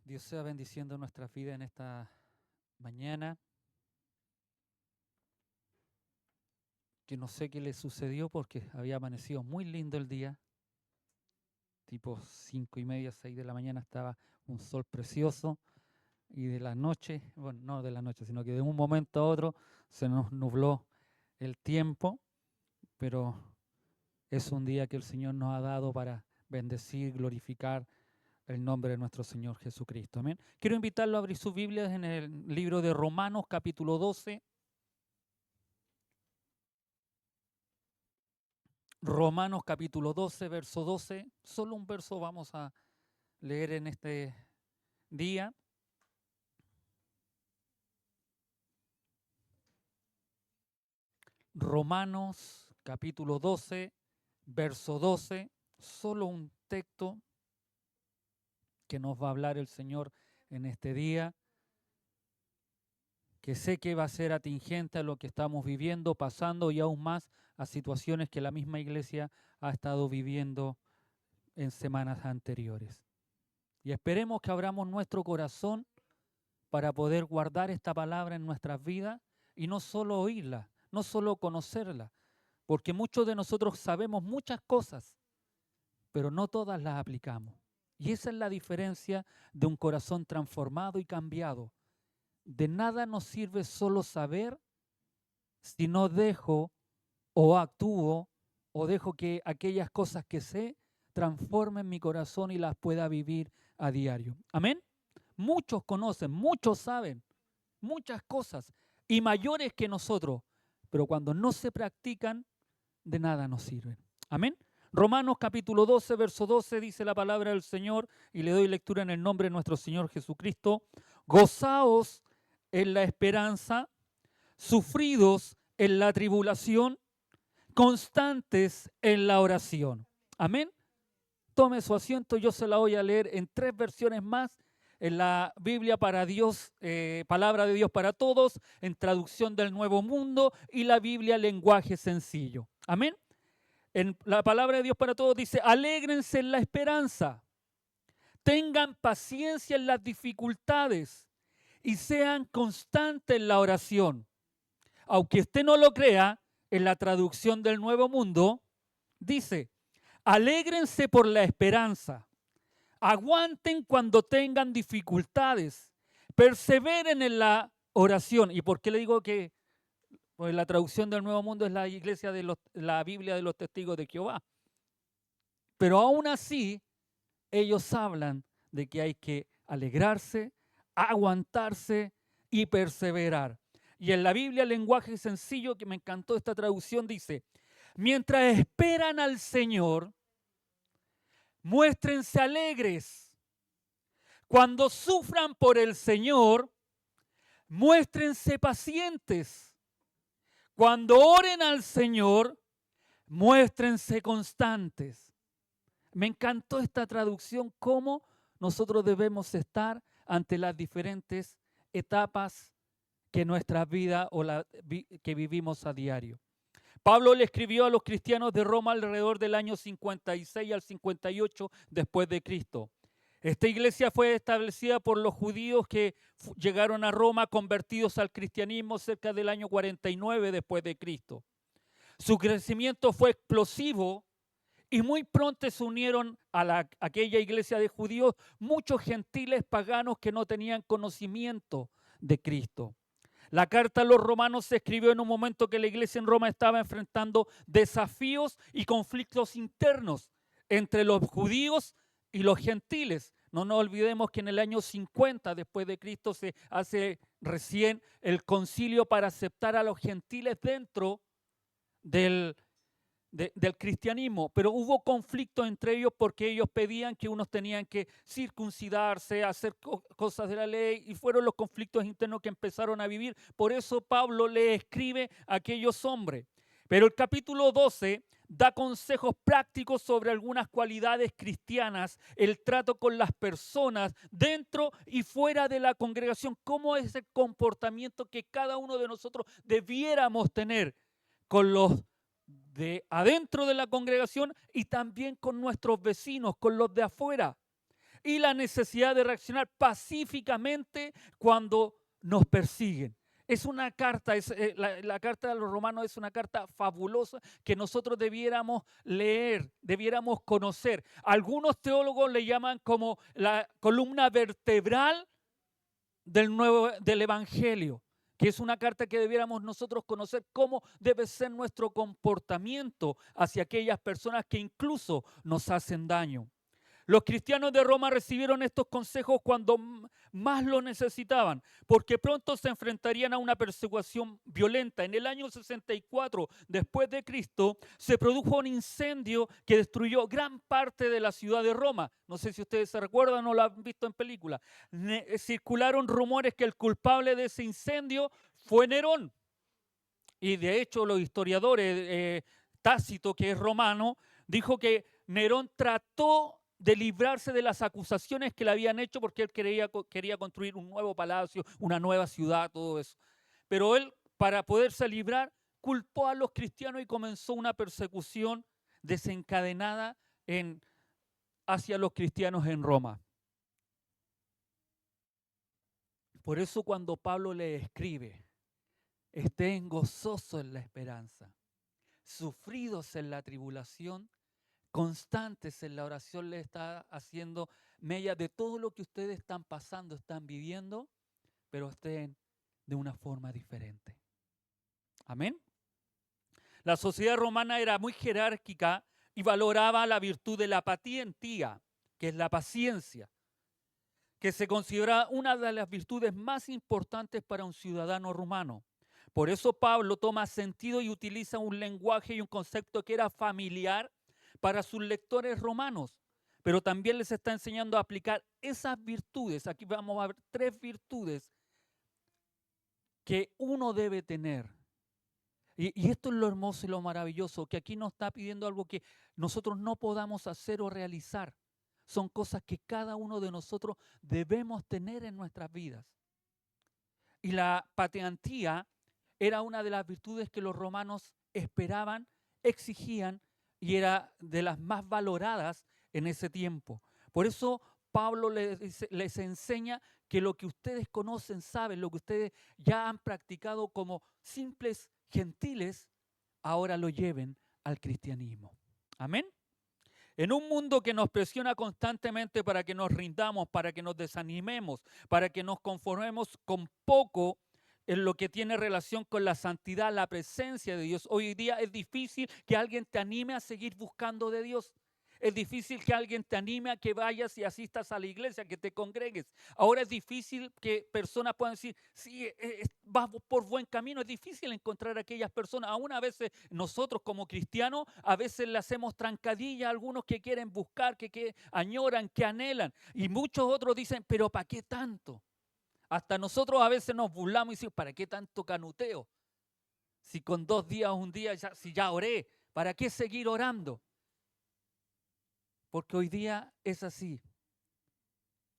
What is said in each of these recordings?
Dios sea bendiciendo nuestras vidas en esta mañana, que no sé qué le sucedió porque había amanecido muy lindo el día, tipo 5:30, 6 de la mañana estaba un sol precioso y de la noche, bueno, no de la noche, sino que de un momento a otro se nos nubló el tiempo, pero es un día que el Señor nos ha dado para bendecir, glorificar el nombre de nuestro Señor Jesucristo. Amén. Quiero invitarlo a abrir sus Biblias en el libro de Romanos, capítulo 12. Romanos capítulo 12, verso 12. Solo un verso vamos a leer en este día. Romanos capítulo 12, verso 12. Solo un texto que nos va a hablar el Señor en este día, que sé que va a ser atingente a lo que estamos viviendo, pasando y aún más a situaciones que la misma iglesia ha estado viviendo en semanas anteriores. Y esperemos que abramos nuestro corazón para poder guardar esta palabra en nuestras vidas y no solo oírla, no solo conocerla, porque muchos de nosotros sabemos muchas cosas, pero no todas las aplicamos. Y esa es la diferencia de un corazón transformado y cambiado. De nada nos sirve solo saber si no dejo o actúo o dejo que aquellas cosas que sé transformen mi corazón y las pueda vivir a diario. Amén. Muchos conocen, muchos saben muchas cosas y mayores que nosotros, pero cuando no se practican, de nada nos sirven. Amén. Romanos capítulo 12, verso 12 dice la palabra del Señor y le doy lectura en el nombre de nuestro Señor Jesucristo. Gozaos en la esperanza, sufridos en la tribulación, constantes en la oración. Amén. Tome su asiento, yo se la voy a leer en 3 versiones más, en la Biblia para Dios, Palabra de Dios para Todos, en traducción del Nuevo Mundo y la Biblia lenguaje sencillo. Amén. En la Palabra de Dios para Todos dice, alégrense en la esperanza, tengan paciencia en las dificultades y sean constantes en la oración. Aunque usted no lo crea, en la traducción del Nuevo Mundo dice, alégrense por la esperanza, aguanten cuando tengan dificultades, perseveren en la oración. ¿Y por qué le digo que pues, la traducción del Nuevo Mundo es la iglesia de la Biblia de los testigos de Jehová? Pero aún así, ellos hablan de que hay que alegrarse, aguantarse y perseverar. Y en la Biblia, lenguaje sencillo, que me encantó esta traducción, dice, mientras esperan al Señor, muéstrense alegres. Cuando sufran por el Señor, muéstrense pacientes. Cuando oren al Señor, muéstrense constantes. Me encantó esta traducción, cómo nosotros debemos estar ante las diferentes etapas que nuestra vida que vivimos a diario. Pablo le escribió a los cristianos de Roma alrededor del año 56 al 58 después de Cristo. Esta iglesia fue establecida por los judíos que llegaron a Roma convertidos al cristianismo cerca del año 49 después de Cristo. Su crecimiento fue explosivo y muy pronto se unieron a aquella iglesia de judíos muchos gentiles paganos que no tenían conocimiento de Cristo. La carta a los romanos se escribió en un momento que la iglesia en Roma estaba enfrentando desafíos y conflictos internos entre los judíos y los gentiles. No nos olvidemos que en el año 50 después de Cristo se hace recién el concilio para aceptar a los gentiles dentro del cristianismo, pero hubo conflictos entre ellos porque ellos pedían que unos tenían que circuncidarse, hacer cosas de la ley, y fueron los conflictos internos que empezaron a vivir. Por eso Pablo le escribe a aquellos hombres. Pero el capítulo 12 da consejos prácticos sobre algunas cualidades cristianas, el trato con las personas dentro y fuera de la congregación, cómo es el comportamiento que cada uno de nosotros debiéramos tener con los de adentro de la congregación y también con nuestros vecinos, con los de afuera. y la necesidad de reaccionar pacíficamente cuando nos persiguen. Es una carta, la carta de los Romanos es una carta fabulosa que nosotros debiéramos leer, debiéramos conocer. Algunos teólogos le llaman como la columna vertebral del Evangelio, que es una carta que debiéramos nosotros conocer cómo debe ser nuestro comportamiento hacia aquellas personas que incluso nos hacen daño. Los cristianos de Roma recibieron estos consejos cuando más lo necesitaban, porque pronto se enfrentarían a una persecución violenta. En el año 64 después de Cristo se produjo un incendio que destruyó gran parte de la ciudad de Roma. No sé si ustedes se recuerdan o lo han visto en película. Circularon rumores que el culpable de ese incendio fue Nerón. Y de hecho los historiadores, Tácito, que es romano, dijo que Nerón trató de librarse de las acusaciones que le habían hecho porque él quería construir un nuevo palacio, una nueva ciudad, todo eso. Pero él, para poderse librar, culpó a los cristianos y comenzó una persecución desencadenada hacia los cristianos en Roma. Por eso cuando Pablo le escribe, estén gozosos en la esperanza, sufridos en la tribulación, constantes en la oración, le está haciendo mella de todo lo que ustedes están pasando, están viviendo, pero estén de una forma diferente. Amén. La sociedad romana era muy jerárquica y valoraba la virtud de la patientía, que es la paciencia, que se considera una de las virtudes más importantes para un ciudadano romano. Por eso Pablo toma sentido y utiliza un lenguaje y un concepto que era familiar para sus lectores romanos, pero también les está enseñando a aplicar esas virtudes. Aquí vamos a ver 3 virtudes que uno debe tener. Y esto es lo hermoso y lo maravilloso, que aquí nos está pidiendo algo que nosotros no podamos hacer o realizar. Son cosas que cada uno de nosotros debemos tener en nuestras vidas. Y la patientía era una de las virtudes que los romanos esperaban, exigían, y era de las más valoradas en ese tiempo. Por eso Pablo les enseña que lo que ustedes conocen, saben, lo que ustedes ya han practicado como simples gentiles, ahora lo lleven al cristianismo. Amén. En un mundo que nos presiona constantemente para que nos rindamos, para que nos desanimemos, para que nos conformemos con poco, en lo que tiene relación con la santidad, la presencia de Dios. Hoy día es difícil que alguien te anime a seguir buscando de Dios. Es difícil que alguien te anime a que vayas y asistas a la iglesia, que te congregues. Ahora es difícil que personas puedan decir, sí, vas por buen camino. Es difícil encontrar a aquellas personas. Aún a veces nosotros como cristianos, a veces le hacemos trancadilla a algunos que quieren buscar, que añoran, que anhelan. Y muchos otros dicen, pero ¿para qué tanto? Hasta nosotros a veces nos burlamos y decimos, ¿para qué tanto canuteo? Si con 2 días o un día, si ya oré, ¿para qué seguir orando? Porque hoy día es así,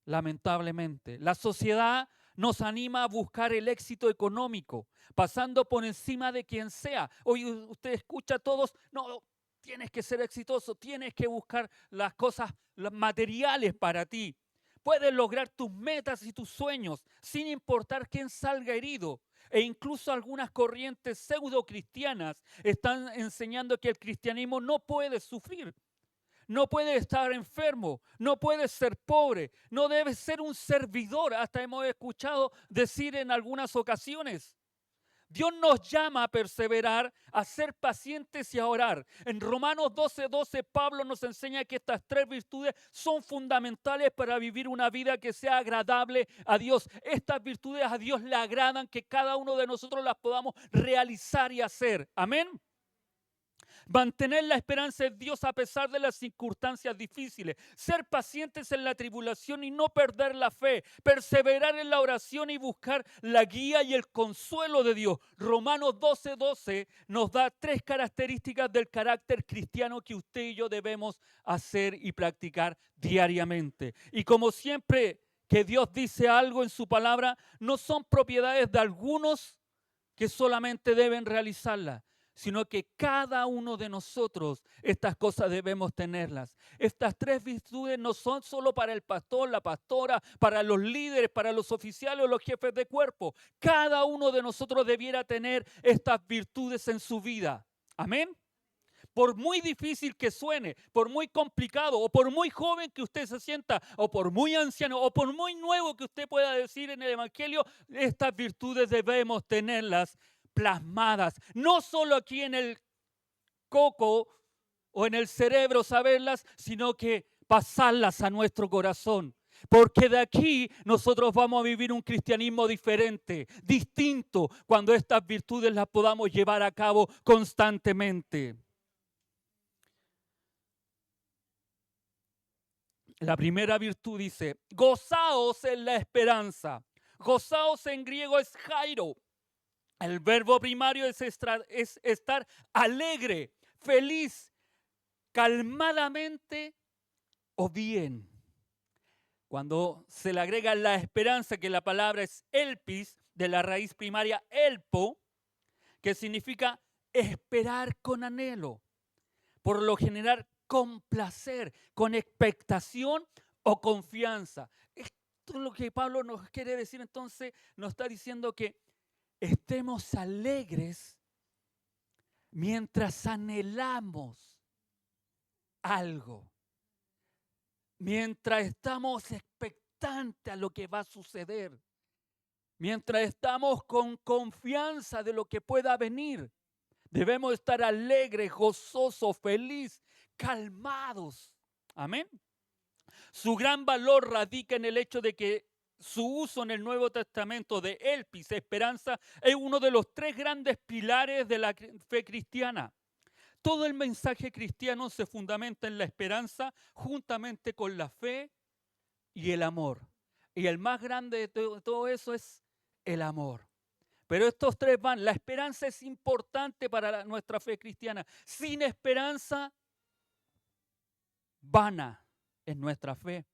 lamentablemente. La sociedad nos anima a buscar el éxito económico, pasando por encima de quien sea. Hoy usted escucha a todos, no, tienes que ser exitoso, tienes que buscar las cosas materiales para ti. Puedes lograr tus metas y tus sueños sin importar quién salga herido. E incluso algunas corrientes pseudo-cristianas están enseñando que el cristianismo no puede sufrir, no puede estar enfermo, no puede ser pobre, no debe ser un servidor. Hasta hemos escuchado decir en algunas ocasiones. Dios nos llama a perseverar, a ser pacientes y a orar. En Romanos 12:12, Pablo nos enseña que estas 3 virtudes son fundamentales para vivir una vida que sea agradable a Dios. Estas virtudes a Dios le agradan, que cada uno de nosotros las podamos realizar y hacer. Amén. Mantener la esperanza en Dios a pesar de las circunstancias difíciles. Ser pacientes en la tribulación y no perder la fe. Perseverar en la oración y buscar la guía y el consuelo de Dios. Romanos 12:12 nos da 3 características del carácter cristiano que usted y yo debemos hacer y practicar diariamente. Y como siempre que Dios dice algo en su palabra, no son propiedades de algunos que solamente deben realizarla, sino que cada uno de nosotros estas cosas debemos tenerlas. Estas 3 virtudes no son solo para el pastor, la pastora, para los líderes, para los oficiales o los jefes de cuerpo. Cada uno de nosotros debiera tener estas virtudes en su vida. Amén. Por muy difícil que suene, por muy complicado, o por muy joven que usted se sienta, o por muy anciano, o por muy nuevo que usted pueda decir en el Evangelio, estas virtudes debemos tenerlas plasmadas, no solo aquí en el coco o en el cerebro saberlas, sino que pasarlas a nuestro corazón. Porque de aquí nosotros vamos a vivir un cristianismo diferente, distinto, cuando estas virtudes las podamos llevar a cabo constantemente. La primera virtud dice, gozaos en la esperanza. Gozaos en griego es jairo. El verbo primario es estar alegre, feliz, calmadamente o bien. Cuando se le agrega la esperanza, que la palabra es elpis, de la raíz primaria elpo, que significa esperar con anhelo. Por lo general, con placer, con expectación o confianza. Esto es lo que Pablo nos quiere decir. Entonces nos está diciendo que estemos alegres mientras anhelamos algo, mientras estamos expectantes a lo que va a suceder, mientras estamos con confianza de lo que pueda venir. Debemos estar alegres, gozosos, felices, calmados. Amén. Su gran valor radica en el hecho de que su uso en el Nuevo Testamento de elpis, esperanza, es uno de los 3 grandes pilares de la fe cristiana. Todo el mensaje cristiano se fundamenta en la esperanza juntamente con la fe y el amor. Y el más grande de todo eso es el amor. Pero estos 3 van. La esperanza es importante para nuestra fe cristiana. Sin esperanza, vana es nuestra fe.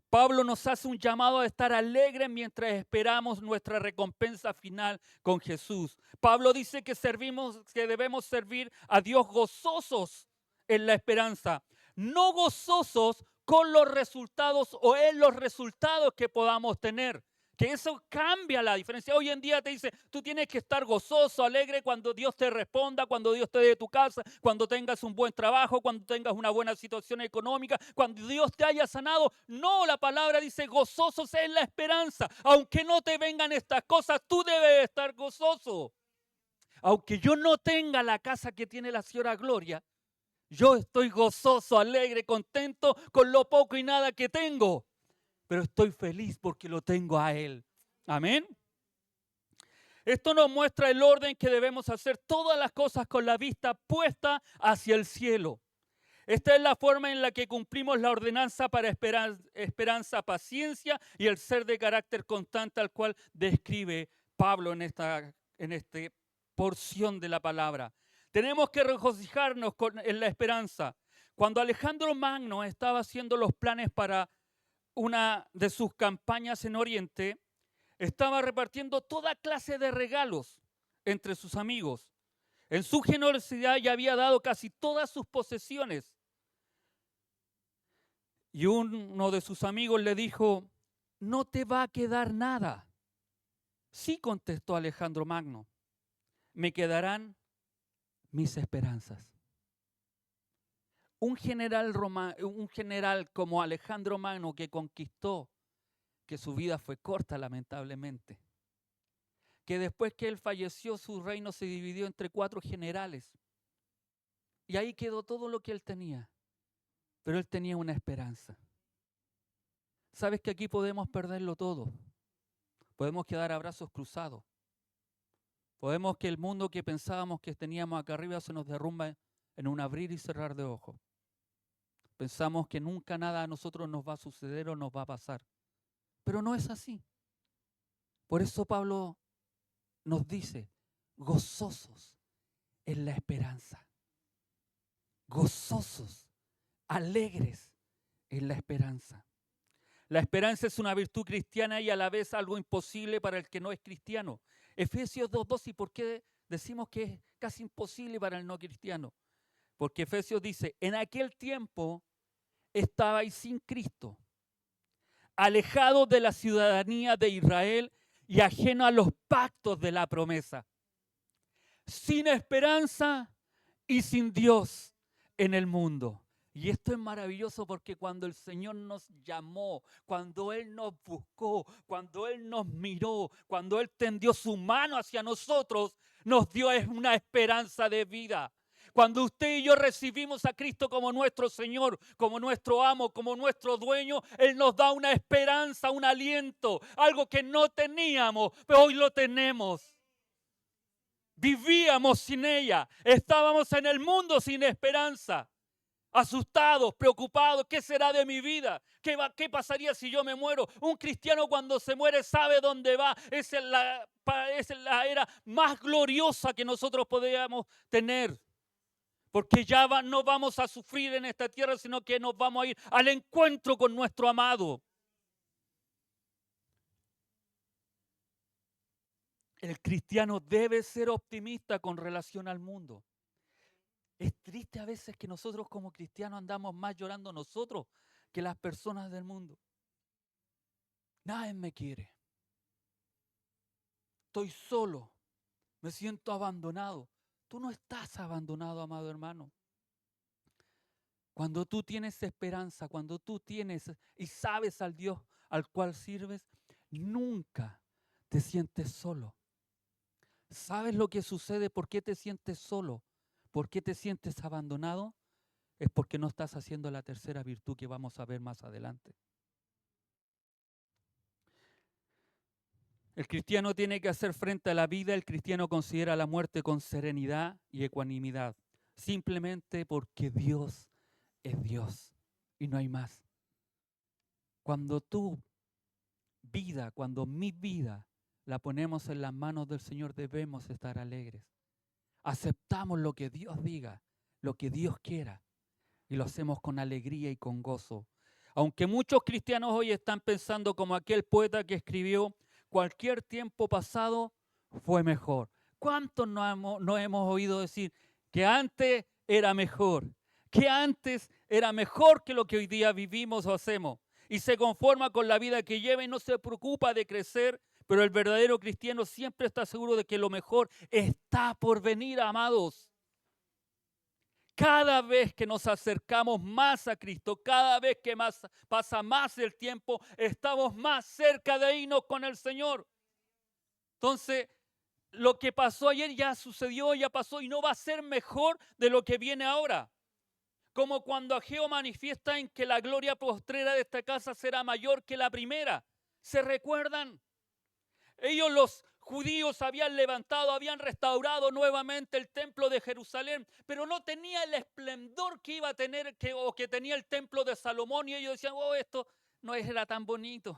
Pablo nos hace un llamado a estar alegres mientras esperamos nuestra recompensa final con Jesús. Pablo dice que debemos servir a Dios gozosos en la esperanza, no gozosos con los resultados o en los resultados que podamos tener. Que eso cambia la diferencia. Hoy en día te dice, tú tienes que estar gozoso, alegre cuando Dios te responda, cuando Dios te dé tu casa, cuando tengas un buen trabajo, cuando tengas una buena situación económica, cuando Dios te haya sanado. No, la palabra dice gozosos en la esperanza. Aunque no te vengan estas cosas, tú debes estar gozoso. Aunque yo no tenga la casa que tiene la señora Gloria, yo estoy gozoso, alegre, contento con lo poco y nada que tengo. Pero estoy feliz porque lo tengo a Él. Amén. Esto nos muestra el orden que debemos hacer todas las cosas con la vista puesta hacia el cielo. Esta es la forma en la que cumplimos la ordenanza para esperanza, paciencia y el ser de carácter constante al cual describe Pablo en esta porción de la palabra. Tenemos que regocijarnos en la esperanza. Cuando Alejandro Magno estaba haciendo los planes para una de sus campañas en Oriente, estaba repartiendo toda clase de regalos entre sus amigos. En su generosidad ya había dado casi todas sus posesiones. Y uno de sus amigos le dijo, no te va a quedar nada. Sí, contestó Alejandro Magno, me quedarán mis esperanzas. Un general como Alejandro Magno que conquistó, que su vida fue corta lamentablemente, que después que él falleció su reino se dividió entre 4 generales y ahí quedó todo lo que él tenía, pero él tenía una esperanza. ¿Sabes que aquí podemos perderlo todo? Podemos quedar a brazos cruzados, podemos que el mundo que pensábamos que teníamos acá arriba se nos derrumba en un abrir y cerrar de ojos. Pensamos que nunca nada a nosotros nos va a suceder o nos va a pasar. Pero no es así. Por eso Pablo nos dice, gozosos en la esperanza. Gozosos, alegres en la esperanza. La esperanza es una virtud cristiana y a la vez algo imposible para el que no es cristiano. Efesios 2:2, ¿y por qué decimos que es casi imposible para el no cristiano? Porque Efesios dice, en aquel tiempo estabais sin Cristo, alejados de la ciudadanía de Israel y ajenos a los pactos de la promesa, sin esperanza y sin Dios en el mundo. Y esto es maravilloso porque cuando el Señor nos llamó, cuando Él nos buscó, cuando Él nos miró, cuando Él tendió su mano hacia nosotros, nos dio una esperanza de vida. Cuando usted y yo recibimos a Cristo como nuestro Señor, como nuestro amo, como nuestro dueño, Él nos da una esperanza, un aliento, algo que no teníamos, pero hoy lo tenemos. Vivíamos sin ella, estábamos en el mundo sin esperanza, asustados, preocupados. ¿Qué será de mi vida? ¿Qué pasaría si yo me muero? Un cristiano cuando se muere sabe dónde va. Es la era más gloriosa que nosotros podríamos tener. Porque ya no vamos a sufrir en esta tierra, sino que nos vamos a ir al encuentro con nuestro amado. El cristiano debe ser optimista con relación al mundo. Es triste a veces que nosotros como cristianos andamos más llorando nosotros que las personas del mundo. Nadie me quiere. Estoy solo. Me siento abandonado. Tú no estás abandonado, amado hermano. Cuando tú tienes esperanza, cuando tú tienes y sabes al Dios al cual sirves, nunca te sientes solo. ¿Sabes lo que sucede? ¿Por qué te sientes solo? ¿Por qué te sientes abandonado? Es porque no estás haciendo la tercera virtud que vamos a ver más adelante. El cristiano tiene que hacer frente a la vida. El cristiano considera la muerte con serenidad y ecuanimidad, simplemente porque Dios es Dios y no hay más. Cuando tu vida, cuando mi vida la ponemos en las manos del Señor, debemos estar alegres. Aceptamos lo que Dios diga, lo que Dios quiera, y lo hacemos con alegría y con gozo. Aunque muchos cristianos hoy están pensando como aquel poeta que escribió, cualquier tiempo pasado fue mejor. ¿Cuántos no hemos oído decir que antes era mejor? Que antes era mejor que lo que hoy día vivimos o hacemos. Y se conforma con la vida que lleva y no se preocupa de crecer. Pero el verdadero cristiano siempre está seguro de que lo mejor está por venir, amados. Cada vez que nos acercamos más a Cristo, cada vez que pasa más el tiempo, estamos más cerca de irnos con el Señor. Entonces, lo que pasó ayer ya sucedió, ya pasó y no va a ser mejor de lo que viene ahora. Como cuando Ageo manifiesta en que la gloria postrera de esta casa será mayor que la primera. ¿Se recuerdan? Ellos, los judíos, habían levantado, habían restaurado nuevamente el templo de Jerusalén, pero no tenía el esplendor que iba a tener o que tenía el templo de Salomón, y ellos decían, esto no era tan bonito.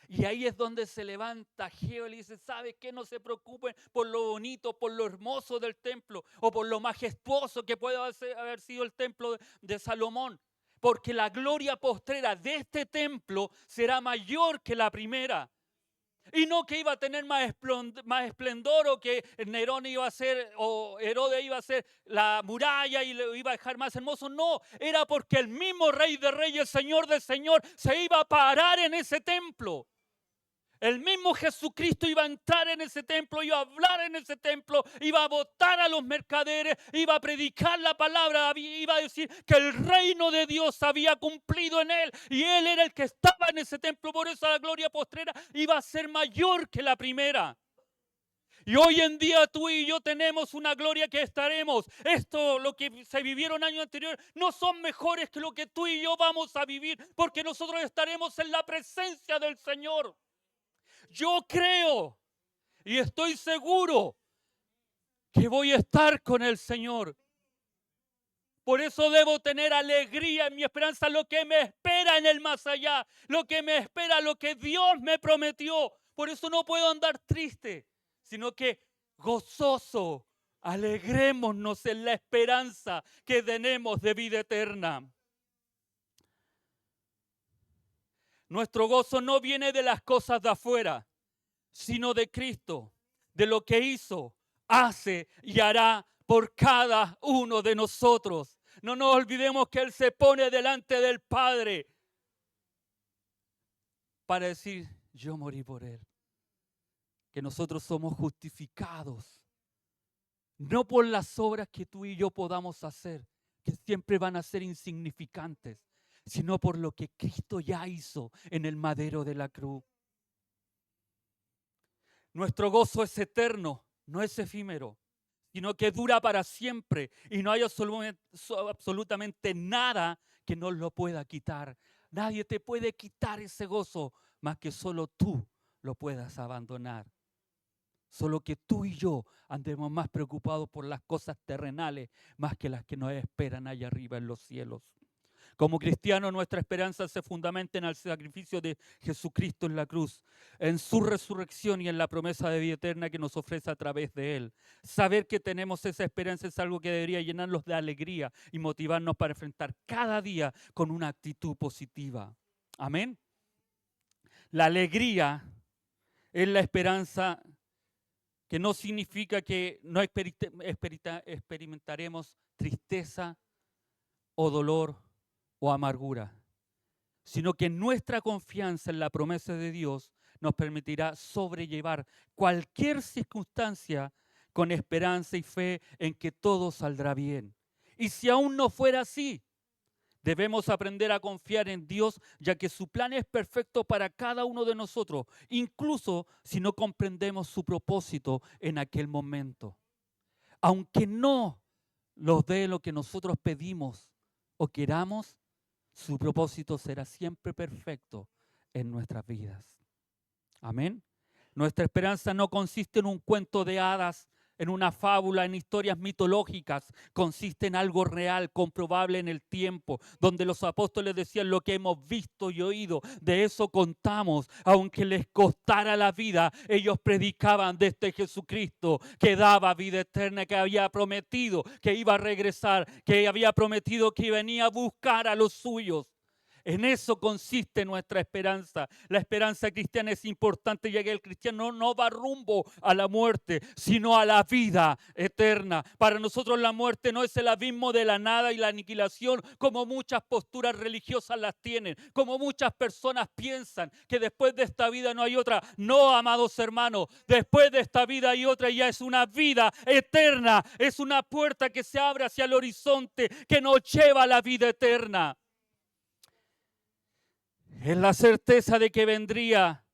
Y ahí es donde se levanta Ageo y le dice, ¿sabe qué? No se preocupen por lo bonito, por lo hermoso del templo o por lo majestuoso que puede haber sido el templo de Salomón, porque la gloria postrera de este templo será mayor que la primera. Y no que iba a tener más esplendor o que Nerón iba a hacer o Herodes iba a hacer la muralla y lo iba a dejar más hermoso. No, era porque el mismo Rey de Reyes, Señor del Señor, se iba a parar en ese templo. El mismo Jesucristo iba a entrar en ese templo, iba a hablar en ese templo, iba a votar a los mercaderes, iba a predicar la palabra, iba a decir que el reino de Dios había cumplido en él y él era el que estaba en ese templo. Por eso la gloria postrera iba a ser mayor que la primera. Y hoy en día tú y yo tenemos una gloria que estaremos. Esto, lo que se vivieron años anteriores, no son mejores que lo que tú y yo vamos a vivir, porque nosotros estaremos en la presencia del Señor. Yo creo y estoy seguro que voy a estar con el Señor. Por eso debo tener alegría en mi esperanza, lo que me espera en el más allá, lo que me espera, lo que Dios me prometió. Por eso no puedo andar triste, sino que gozoso, alegrémonos en la esperanza que tenemos de vida eterna. Nuestro gozo no viene de las cosas de afuera, sino de Cristo, de lo que hizo, hace y hará por cada uno de nosotros. No nos olvidemos que Él se pone delante del Padre para decir, yo morí por Él. Que nosotros somos justificados, no por las obras que tú y yo podamos hacer, que siempre van a ser insignificantes, sino por lo que Cristo ya hizo en el madero de la cruz. Nuestro gozo es eterno, no es efímero, sino que dura para siempre y no hay absolutamente nada que nos lo pueda quitar. Nadie te puede quitar ese gozo, más que solo tú lo puedas abandonar. Solo que tú y yo andemos más preocupados por las cosas terrenales, más que las que nos esperan allá arriba en los cielos. Como cristianos, nuestra esperanza se fundamenta en el sacrificio de Jesucristo en la cruz, en su resurrección y en la promesa de vida eterna que nos ofrece a través de Él. Saber que tenemos esa esperanza es algo que debería llenarnos de alegría y motivarnos para enfrentar cada día con una actitud positiva. Amén. La alegría es la esperanza, que no significa que no experimentaremos tristeza o dolor o amargura, sino que nuestra confianza en la promesa de Dios nos permitirá sobrellevar cualquier circunstancia con esperanza y fe en que todo saldrá bien. Y si aún no fuera así, debemos aprender a confiar en Dios, ya que su plan es perfecto para cada uno de nosotros, incluso si no comprendemos su propósito en aquel momento. Aunque no nos dé lo que nosotros pedimos o queramos, su propósito será siempre perfecto en nuestras vidas. Amén. Nuestra esperanza no consiste en un cuento de hadas, en una fábula, en historias mitológicas. Consiste en algo real, comprobable en el tiempo, donde los apóstoles decían lo que hemos visto y oído, de eso contamos. Aunque les costara la vida, ellos predicaban de este Jesucristo que daba vida eterna, que había prometido que iba a regresar, que había prometido que venía a buscar a los suyos. En eso consiste nuestra esperanza. La esperanza cristiana es importante, ya que el cristiano no va rumbo a la muerte, sino a la vida eterna. Para nosotros la muerte no es el abismo de la nada y la aniquilación, como muchas posturas religiosas las tienen, como muchas personas piensan que después de esta vida no hay otra. No, amados hermanos, después de esta vida hay otra, y ya es una vida eterna. Es una puerta que se abre hacia el horizonte, que nos lleva a la vida eterna. Es la certeza de que vendrá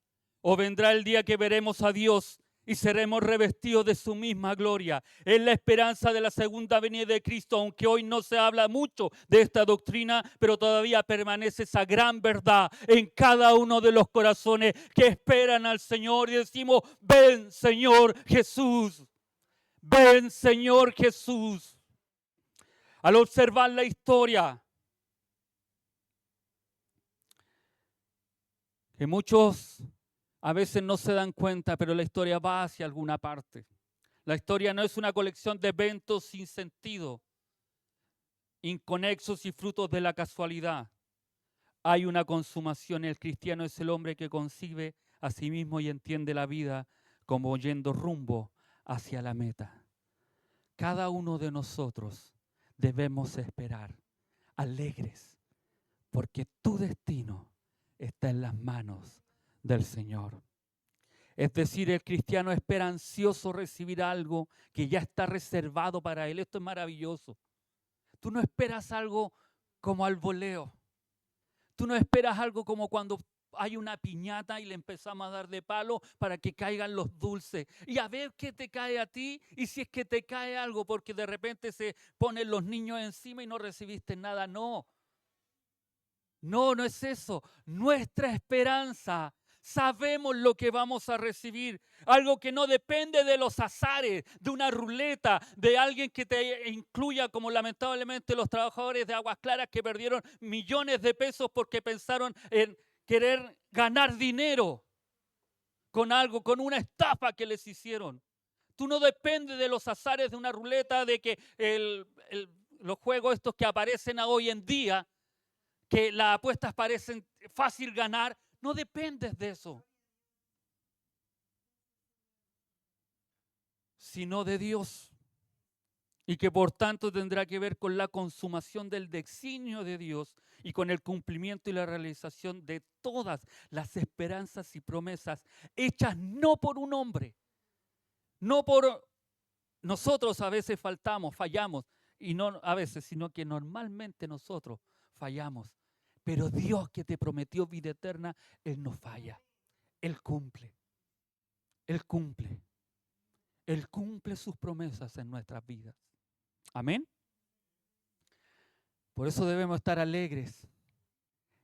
el día que veremos a Dios y seremos revestidos de su misma gloria. Es la esperanza de la segunda venida de Cristo, aunque hoy no se habla mucho de esta doctrina, pero todavía permanece esa gran verdad en cada uno de los corazones que esperan al Señor y decimos, ven Señor Jesús, ven Señor Jesús. Al observar la historia, que muchos a veces no se dan cuenta, pero la historia va hacia alguna parte. La historia no es una colección de eventos sin sentido, inconexos y frutos de la casualidad. Hay una consumación. El cristiano es el hombre que concibe a sí mismo y entiende la vida como yendo rumbo hacia la meta. Cada uno de nosotros debemos esperar, alegres, porque tu destino está en las manos del Señor. Es decir, el cristiano espera ansioso recibir algo que ya está reservado para él. Esto es maravilloso. Tú no esperas algo como al voleo. Tú no esperas algo como cuando hay una piñata y le empezamos a dar de palo para que caigan los dulces. Y a ver qué te cae a ti y si es que te cae algo, porque de repente se ponen los niños encima y no recibiste nada. No. No, no es eso. Nuestra esperanza, sabemos lo que vamos a recibir. Algo que no depende de los azares, de una ruleta, de alguien que te incluya, como lamentablemente los trabajadores de Aguas Claras que perdieron millones de pesos porque pensaron en querer ganar dinero con algo, con una estafa que les hicieron. Tú no dependes de los azares de una ruleta, de que los juegos estos que aparecen hoy en día, que las apuestas parecen fácil ganar, no dependes de eso. sino de Dios. Y que por tanto tendrá que ver con la consumación del designio de Dios y con el cumplimiento y la realización de todas las esperanzas y promesas hechas no por un hombre, no por nosotros. A veces fallamos, y no a veces, sino que normalmente nosotros fallamos. Pero Dios, que te prometió vida eterna, Él no falla, Él cumple, Él cumple, Él cumple sus promesas en nuestras vidas. Amén. Por eso debemos estar alegres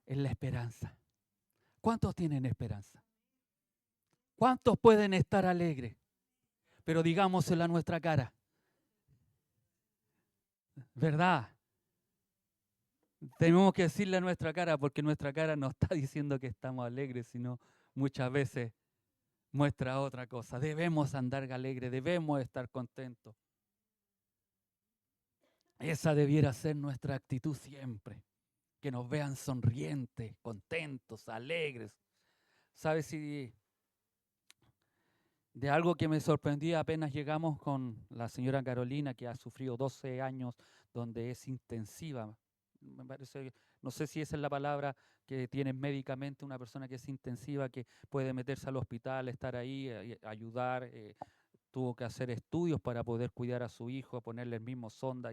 en la esperanza. ¿Cuántos tienen esperanza? ¿Cuántos pueden estar alegres? Pero digámoselo a nuestra cara. ¿Verdad? Tenemos que decirle a nuestra cara, porque nuestra cara no está diciendo que estamos alegres, sino muchas veces muestra otra cosa. Debemos andar alegres, debemos estar contentos. Esa debiera ser nuestra actitud siempre. Que nos vean sonrientes, contentos, alegres. ¿Sabes si de algo que me sorprendía apenas llegamos con la señora Carolina, que ha sufrido 12 años donde es intensiva? Me parece, no sé si esa es la palabra que tiene médicamente una persona que es intensiva, que puede meterse al hospital, estar ahí, ayudar. Tuvo que hacer estudios para poder cuidar a su hijo, ponerle el mismo sonda.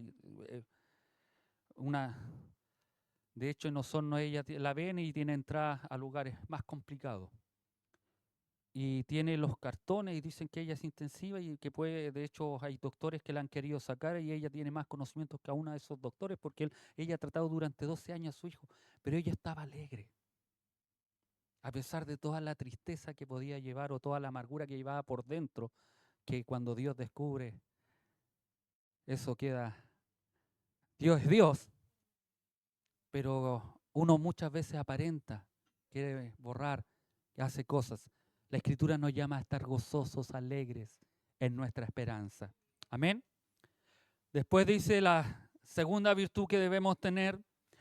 Una, de hecho, en Osorno ella la ven y tiene entradas a lugares más complicados. Y tiene los cartones y dicen que ella es intensiva y que puede, de hecho hay doctores que la han querido sacar y ella tiene más conocimientos que a uno de esos doctores porque ella ha tratado durante 12 años a su hijo, pero ella estaba alegre, a pesar de toda la tristeza que podía llevar o toda la amargura que llevaba por dentro, que cuando Dios descubre, eso queda, Dios es Dios, pero uno muchas veces aparenta, quiere borrar, que hace cosas. La Escritura nos llama a estar gozosos, alegres en nuestra esperanza. Amén. Después dice la segunda virtud que debemos tener,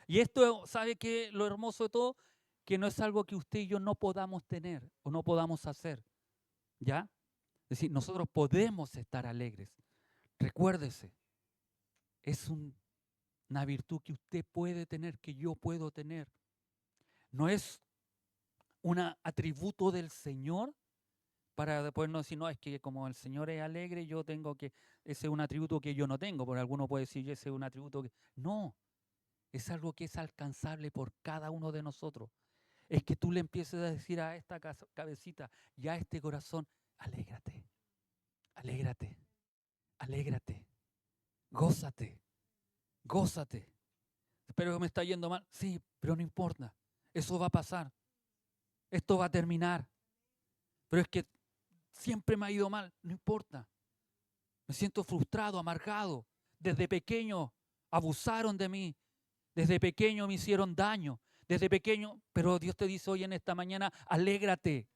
y esto, ¿sabe qué? Lo hermoso de todo, que no es algo que usted y yo no podamos tener o no podamos hacer, ¿ya? Es decir, nosotros podemos estar alegres. Recuérdese, es una virtud que usted puede tener, que yo puedo tener. No es un atributo del Señor para después no decir, no, es que como el Señor es alegre, yo tengo que, ese es un atributo que yo no tengo, porque alguno puede decir, ese es un atributo que... No, es algo que es alcanzable por cada uno de nosotros. Es que tú le empieces a decir a esta cabecita y a este corazón, alégrate, alégrate, alégrate, gózate, gózate. Espero que me está yendo mal. Sí, pero no importa, eso va a pasar, esto va a terminar. Pero es que siempre me ha ido mal, no importa. Me siento frustrado, amargado. Desde pequeño abusaron de mí. Desde pequeño me hicieron daño. Desde pequeño, pero Dios te dice hoy en esta mañana, alégrate.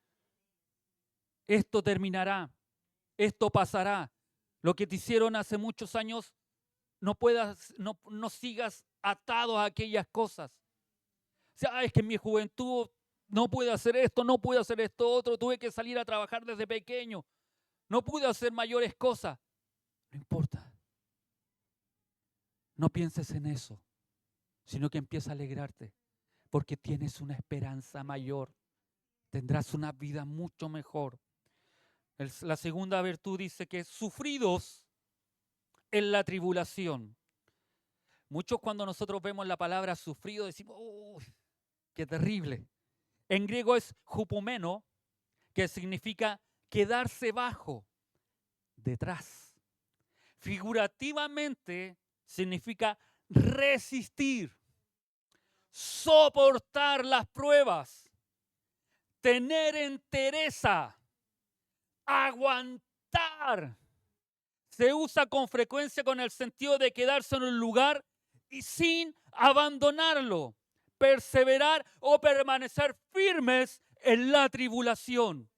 Esto terminará. Esto pasará. Lo que te hicieron hace muchos años, no sigas atado a aquellas cosas. O sea, es que en mi juventud no pude hacer esto, no pude hacer esto otro, tuve que salir a trabajar desde pequeño. No pude hacer mayores cosas. No importa. No pienses en eso, sino que empieza a alegrarte, porque tienes una esperanza mayor. Tendrás una vida mucho mejor. La segunda virtud dice que sufridos en la tribulación. Muchos cuando nosotros vemos la palabra sufrido decimos, ¡uy, qué terrible! En griego es hupomeno, que significa quedarse bajo, detrás. Figurativamente significa resistir, soportar las pruebas, tener entereza, aguantar. Se usa con frecuencia con el sentido de quedarse en un lugar y sin abandonarlo, perseverar o permanecer firmes en la tribulación.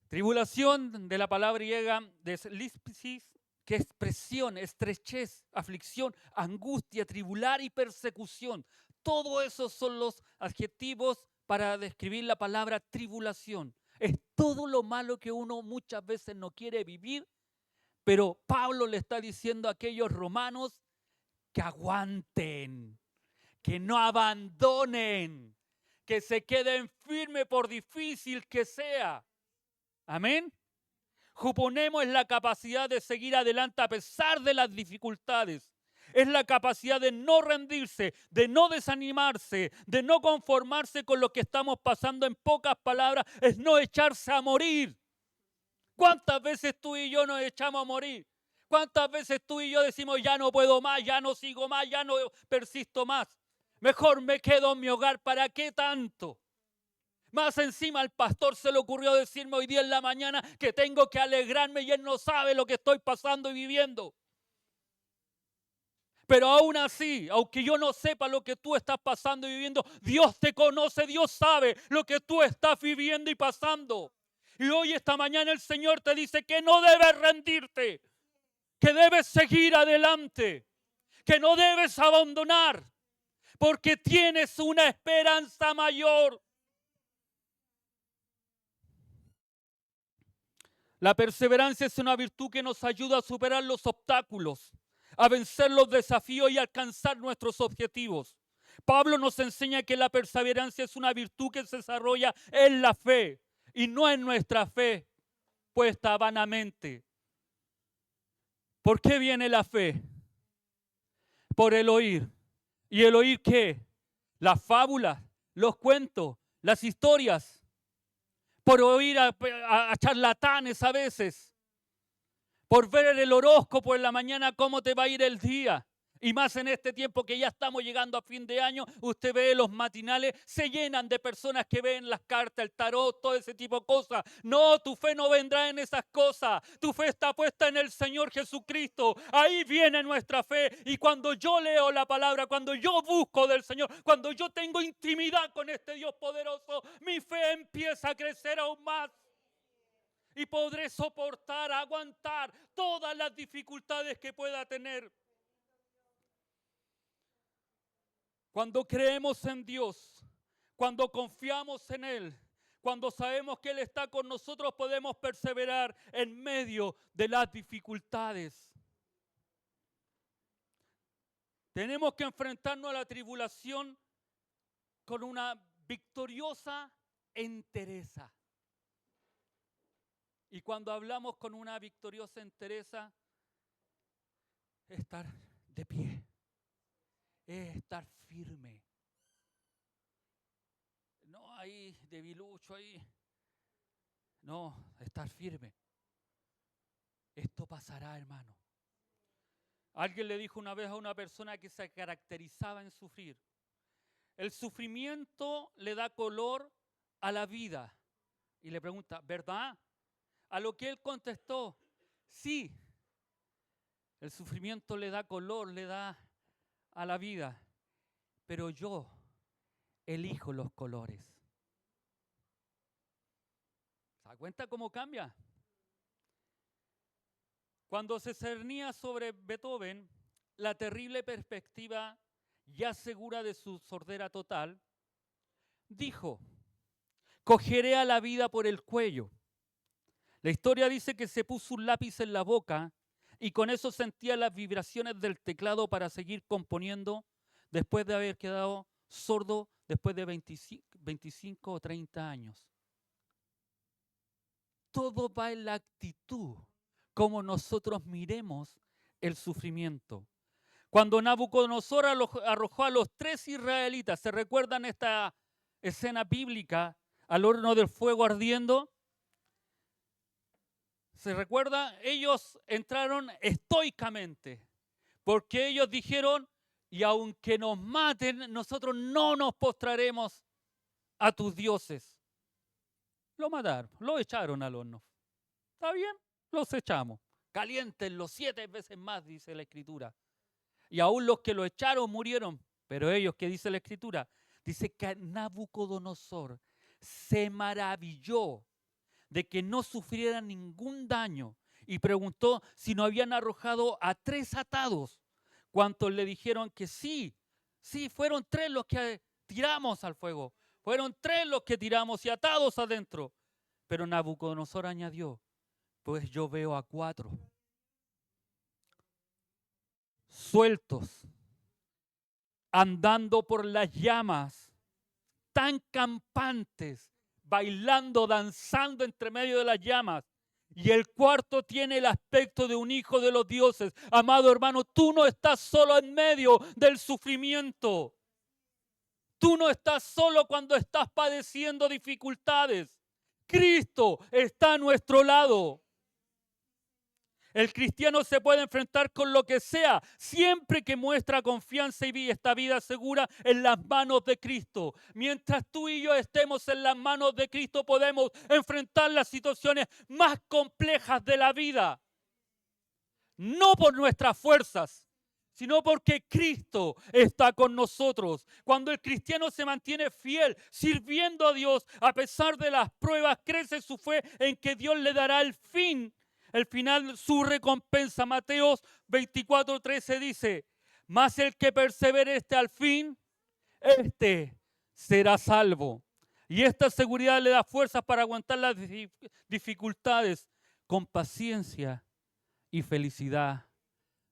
Tribulación de la palabra griega deslispsis, que es presión, estrechez, aflicción, angustia, tribular y persecución. Todo eso son los adjetivos para describir la palabra tribulación. Es todo lo malo que uno muchas veces no quiere vivir, pero Pablo le está diciendo a aquellos romanos que aguanten, que no abandonen, que se queden firmes por difícil que sea. Amén. Juponemos es la capacidad de seguir adelante a pesar de las dificultades. Es la capacidad de no rendirse, de no desanimarse, de no conformarse con lo que estamos pasando. En pocas palabras, es no echarse a morir. ¿Cuántas veces tú y yo nos echamos a morir? ¿Cuántas veces tú y yo decimos, ya no puedo más, ya no sigo más, ya no persisto más? Mejor me quedo en mi hogar, ¿para qué tanto? Más encima al pastor se le ocurrió decirme hoy día en la mañana que tengo que alegrarme y él no sabe lo que estoy pasando y viviendo. Pero aún así, aunque yo no sepa lo que tú estás pasando y viviendo, Dios te conoce, Dios sabe lo que tú estás viviendo y pasando. Y hoy, esta mañana, el Señor te dice que no debes rendirte, que debes seguir adelante, que no debes abandonar, porque tienes una esperanza mayor. La perseverancia es una virtud que nos ayuda a superar los obstáculos, a vencer los desafíos y alcanzar nuestros objetivos. Pablo nos enseña que la perseverancia es una virtud que se desarrolla en la fe y no en nuestra fe puesta vanamente. ¿Por qué viene la fe? Por el oír. ¿Y el oír qué? Las fábulas, los cuentos, las historias. Por oír a charlatanes a veces. Por ver el horóscopo en la mañana cómo te va a ir el día. Y más en este tiempo que ya estamos llegando a fin de año, usted ve los matinales, se llenan de personas que ven las cartas, el tarot, todo ese tipo de cosas. No, tu fe no vendrá en esas cosas. Tu fe está puesta en el Señor Jesucristo. Ahí viene nuestra fe. Y cuando yo leo la palabra, cuando yo busco del Señor, cuando yo tengo intimidad con este Dios poderoso, mi fe empieza a crecer aún más. Y podré soportar, aguantar todas las dificultades que pueda tener. Cuando creemos en Dios, cuando confiamos en Él, cuando sabemos que Él está con nosotros, podemos perseverar en medio de las dificultades. Tenemos que enfrentarnos a la tribulación con una victoriosa entereza. Y cuando hablamos con una victoriosa entereza, estar de pie, es estar firme. No ahí debilucho ahí. No, estar firme. Esto pasará, hermano. Alguien le dijo una vez a una persona que se caracterizaba en sufrir. El sufrimiento le da color a la vida. Y le pregunta, ¿verdad? A lo que él contestó, sí. El sufrimiento le da color, le da a la vida. Pero yo elijo los colores. ¿Se da cuenta cómo cambia? Cuando se cernía sobre Beethoven, la terrible perspectiva ya segura de su sordera total, dijo, cogeré a la vida por el cuello. La historia dice que se puso un lápiz en la boca y con eso sentía las vibraciones del teclado para seguir componiendo después de haber quedado sordo después de 25 o 30 años. Todo va en la actitud, como nosotros miremos el sufrimiento. Cuando Nabucodonosor arrojó a los 3 israelitas, ¿se recuerdan esta escena bíblica al horno del fuego ardiendo? ¿Se recuerda? Ellos entraron estoicamente, porque ellos dijeron, y aunque nos maten, nosotros no nos postraremos a tus dioses. Lo mataron, lo echaron al horno. ¿Está bien? Los echamos. Caliéntenlo 7 veces más, dice la Escritura. Y aún los que lo echaron murieron. Pero ellos, ¿qué dice la Escritura? Dice que Nabucodonosor se maravilló de que no sufrieran ningún daño y preguntó si no habían arrojado a 3 atados. ¿Cuántos le dijeron que sí? Sí, fueron 3 los que tiramos al fuego. Fueron 3 los que tiramos y atados adentro. Pero Nabucodonosor añadió, pues yo veo a 4 sueltos, andando por las llamas, tan campantes, bailando, danzando entre medio de las llamas. Y el cuarto tiene el aspecto de un hijo de los dioses. Amado hermano, tú no estás solo en medio del sufrimiento. Tú no estás solo cuando estás padeciendo dificultades. Cristo está a nuestro lado. El cristiano se puede enfrentar con lo que sea, siempre que muestra confianza y vive esta vida segura en las manos de Cristo. Mientras tú y yo estemos en las manos de Cristo, podemos enfrentar las situaciones más complejas de la vida. No por nuestras fuerzas, sino porque Cristo está con nosotros. Cuando el cristiano se mantiene fiel, sirviendo a Dios, a pesar de las pruebas, crece su fe en que Dios le dará el final, su recompensa. Mateos 24:13 dice, mas el que persevere al fin, este será salvo. Y esta seguridad le da fuerzas para aguantar las dificultades con paciencia y felicidad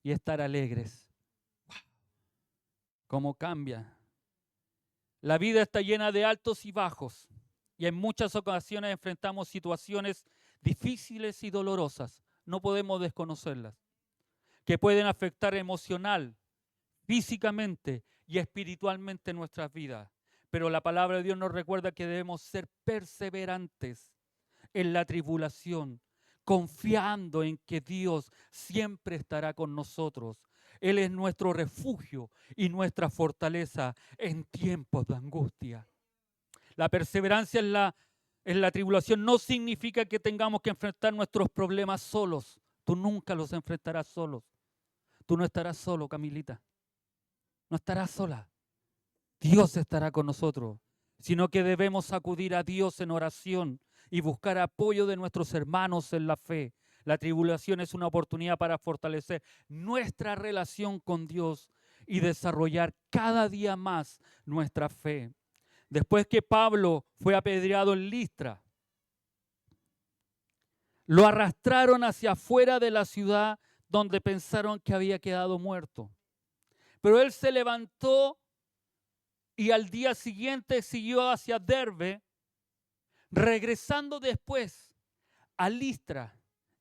y estar alegres. ¿Cómo cambia? La vida está llena de altos y bajos y en muchas ocasiones enfrentamos situaciones difíciles y dolorosas, no podemos desconocerlas, que pueden afectar emocional, físicamente y espiritualmente nuestras vidas. Pero la palabra de Dios nos recuerda que debemos ser perseverantes en la tribulación, confiando en que Dios siempre estará con nosotros. Él es nuestro refugio y nuestra fortaleza en tiempos de angustia. La perseverancia en la tribulación no significa que tengamos que enfrentar nuestros problemas solos. Tú nunca los enfrentarás solos. Tú no estarás solo, Camilita. No estarás sola. Dios estará con nosotros, sino que debemos acudir a Dios en oración y buscar apoyo de nuestros hermanos en la fe. La tribulación es una oportunidad para fortalecer nuestra relación con Dios y desarrollar cada día más nuestra fe. Después que Pablo fue apedreado en Listra, lo arrastraron hacia afuera de la ciudad donde pensaron que había quedado muerto. Pero él se levantó y al día siguiente siguió hacia Derbe, regresando después a Listra,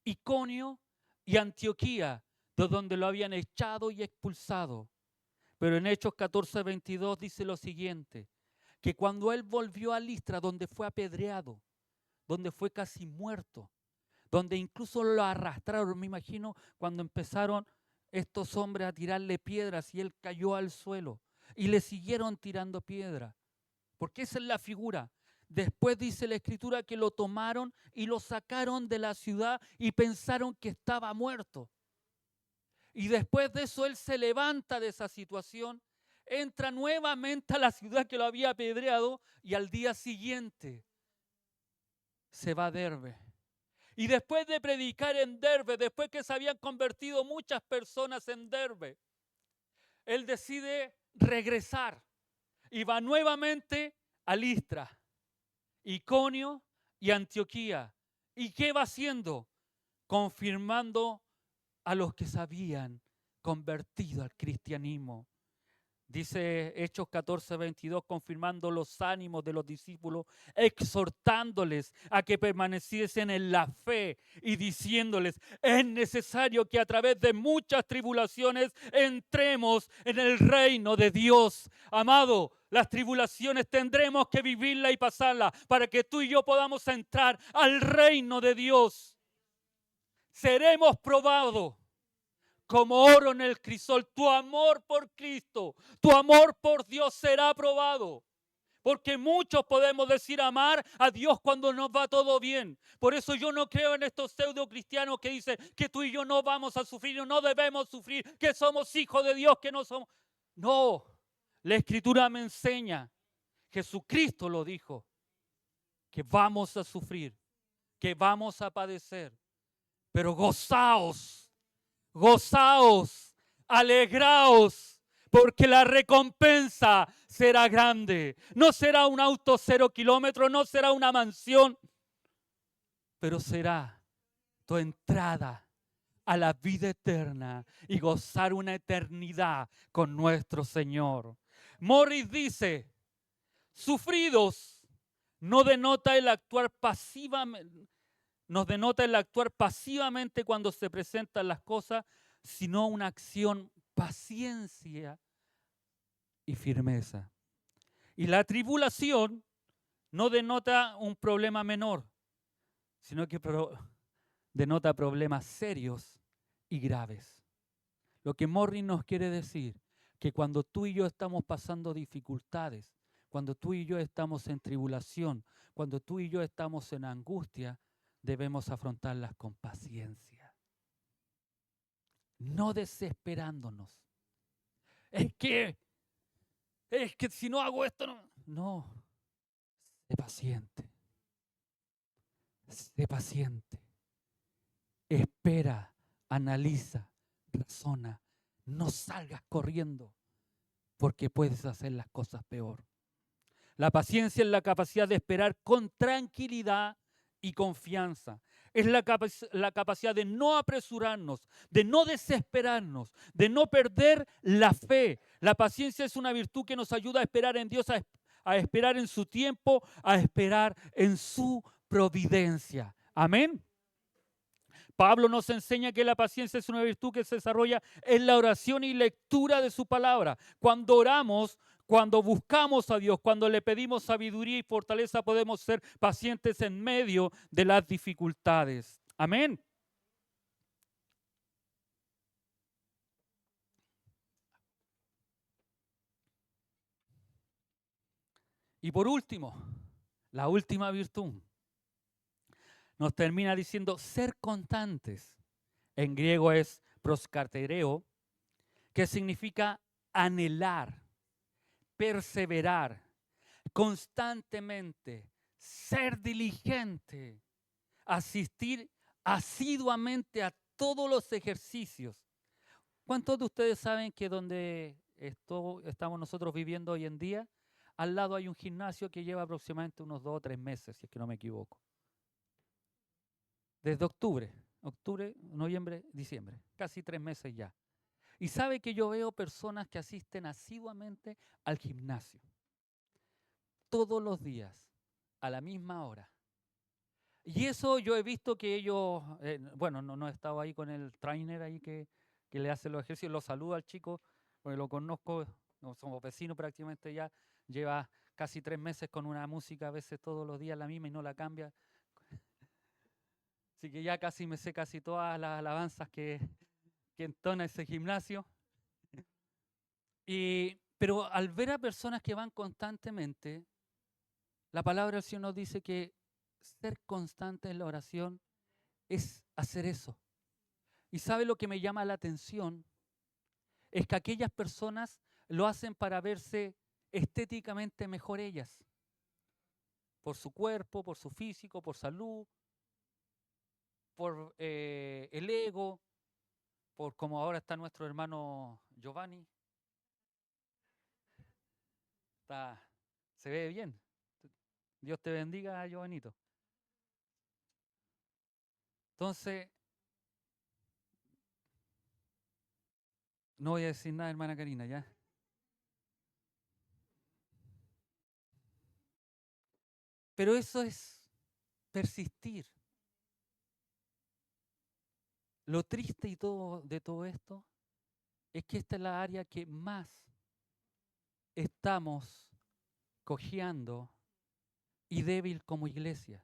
Iconio y Antioquía, de donde lo habían echado y expulsado. Pero en Hechos 14:22 dice lo siguiente, que cuando él volvió a Listra, donde fue apedreado, donde fue casi muerto, donde incluso lo arrastraron, me imagino cuando empezaron estos hombres a tirarle piedras y él cayó al suelo y le siguieron tirando piedras, porque esa es la figura. Después dice la Escritura que lo tomaron y lo sacaron de la ciudad y pensaron que estaba muerto. Y después de eso él se levanta de esa situación, entra nuevamente a la ciudad que lo había apedreado y al día siguiente se va a Derbe. Y después de predicar en Derbe, después que se habían convertido muchas personas en Derbe, él decide regresar y va nuevamente a Listra, Iconio y Antioquía. ¿Y qué va haciendo? Confirmando a los que se habían convertido al cristianismo. Dice Hechos 14:22, confirmando los ánimos de los discípulos, exhortándoles a que permaneciesen en la fe y diciéndoles, es necesario que a través de muchas tribulaciones entremos en el reino de Dios. Amado, las tribulaciones tendremos que vivirlas y pasarlas para que tú y yo podamos entrar al reino de Dios. Seremos probados como oro en el crisol. Tu amor por Cristo, tu amor por Dios será probado. Porque muchos podemos decir amar a Dios cuando nos va todo bien. Por eso yo no creo en estos pseudo cristianos que dicen que tú y yo no vamos a sufrir, no debemos sufrir, que somos hijos de Dios, que no somos. No, la Escritura me enseña, Jesucristo lo dijo, que vamos a sufrir, que vamos a padecer. Pero gozaos, alegraos, porque la recompensa será grande. No será un auto 0 kilómetros, no será una mansión, pero será tu entrada a la vida eterna y gozar una eternidad con nuestro Señor. Morris dice, sufridos no denota el actuar pasivamente, nos denota el actuar pasivamente cuando se presentan las cosas, sino una acción paciencia y firmeza. Y la tribulación no denota un problema menor, sino que denota problemas serios y graves. Lo que Morris nos quiere decir, que cuando tú y yo estamos pasando dificultades, cuando tú y yo estamos en tribulación, cuando tú y yo estamos en angustia, debemos afrontarlas con paciencia, no desesperándonos. Es que si no hago esto, no. No, sé paciente, sé paciente. Espera, analiza, razona. No salgas corriendo porque puedes hacer las cosas peor. La paciencia es la capacidad de esperar con tranquilidad y confianza. Es la capacidad de no apresurarnos, de no desesperarnos, de no perder la fe. La paciencia es una virtud que nos ayuda a esperar en Dios, a esperar en su tiempo, a esperar en su providencia. Amén. Pablo nos enseña que la paciencia es una virtud que se desarrolla en la oración y lectura de su palabra. Cuando oramos, cuando buscamos a Dios, cuando le pedimos sabiduría y fortaleza, podemos ser pacientes en medio de las dificultades. Amén. Y por último, la última virtud nos termina diciendo ser constantes. En griego es proskartereo, que significa anhelar, perseverar, constantemente, ser diligente, asistir asiduamente a todos los ejercicios. ¿Cuántos de ustedes saben que donde estamos nosotros viviendo hoy en día, al lado hay un gimnasio que lleva aproximadamente unos 2 o 3 meses, si es que no me equivoco? Desde octubre, noviembre, diciembre, casi 3 meses ya. Y sabe que yo veo personas que asisten asiduamente al gimnasio, todos los días, a la misma hora. Y eso yo he visto que ellos, bueno, no he estado ahí con el trainer ahí que le hace los ejercicios, lo saludo al chico, porque lo conozco, somos vecinos prácticamente ya, lleva casi 3 meses con una música a veces todos los días la misma y no la cambia. Así que ya casi me sé casi todas las alabanzas que entona ese gimnasio. Pero al ver a personas que van constantemente, la palabra del Señor nos dice que ser constante en la oración es hacer eso. Y sabe lo que me llama la atención, es que aquellas personas lo hacen para verse estéticamente mejor ellas, por su cuerpo, por su físico, por salud, por el ego, por como ahora está nuestro hermano Giovanni, se ve bien. Dios te bendiga, Giovanito. Entonces, no voy a decir nada, hermana Karina, ¿ya? Pero eso es persistir. Lo triste y todo de todo esto es que esta es la área que más estamos cojeando y débil como iglesia.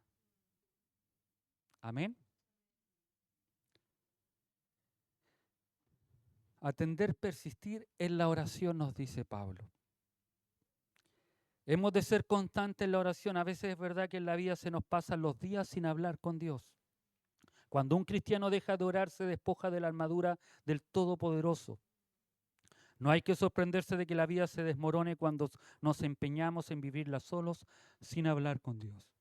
Amén. Atender, persistir en la oración, nos dice Pablo. Hemos de ser constantes en la oración. A veces es verdad que en la vida se nos pasan los días sin hablar con Dios. Cuando un cristiano deja de orar, se despoja de la armadura del Todopoderoso. No hay que sorprenderse de que la vida se desmorone cuando nos empeñamos en vivirla solos sin hablar con Dios.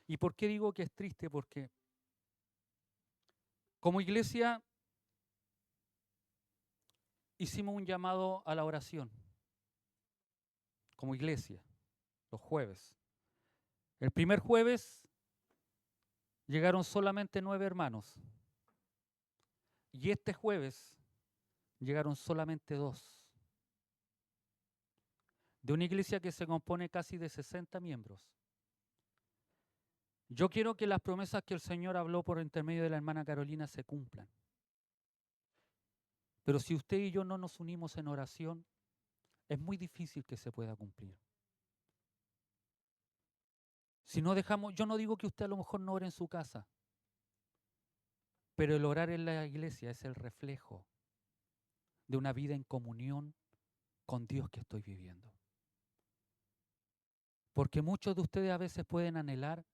¿Y por qué digo que es triste? Porque como iglesia hicimos un llamado a la oración, como iglesia, los jueves. El primer jueves llegaron solamente 9 hermanos. Y este jueves llegaron solamente 2. De una iglesia que se compone casi de 60 miembros. Yo quiero que las promesas que el Señor habló por intermedio de la hermana Carolina se cumplan. Pero si usted y yo no nos unimos en oración, es muy difícil que se pueda cumplir. Si no dejamos, yo no digo que usted a lo mejor no ore en su casa, pero el orar en la iglesia es el reflejo de una vida en comunión con Dios que estoy viviendo. Porque muchos de ustedes a veces pueden anhelar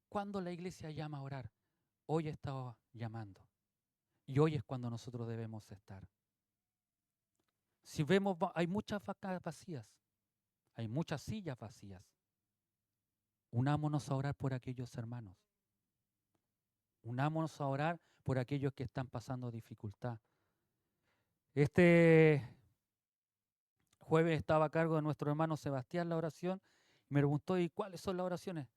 cuando la iglesia llama a orar. Hoy estaba llamando. Y hoy es cuando nosotros debemos estar. Si vemos, hay muchas vacas vacías, hay muchas sillas vacías. Unámonos a orar por aquellos hermanos. Unámonos a orar por aquellos que están pasando dificultad. Este jueves estaba a cargo de nuestro hermano Sebastián la oración. Me preguntó, ¿y cuáles son las oraciones?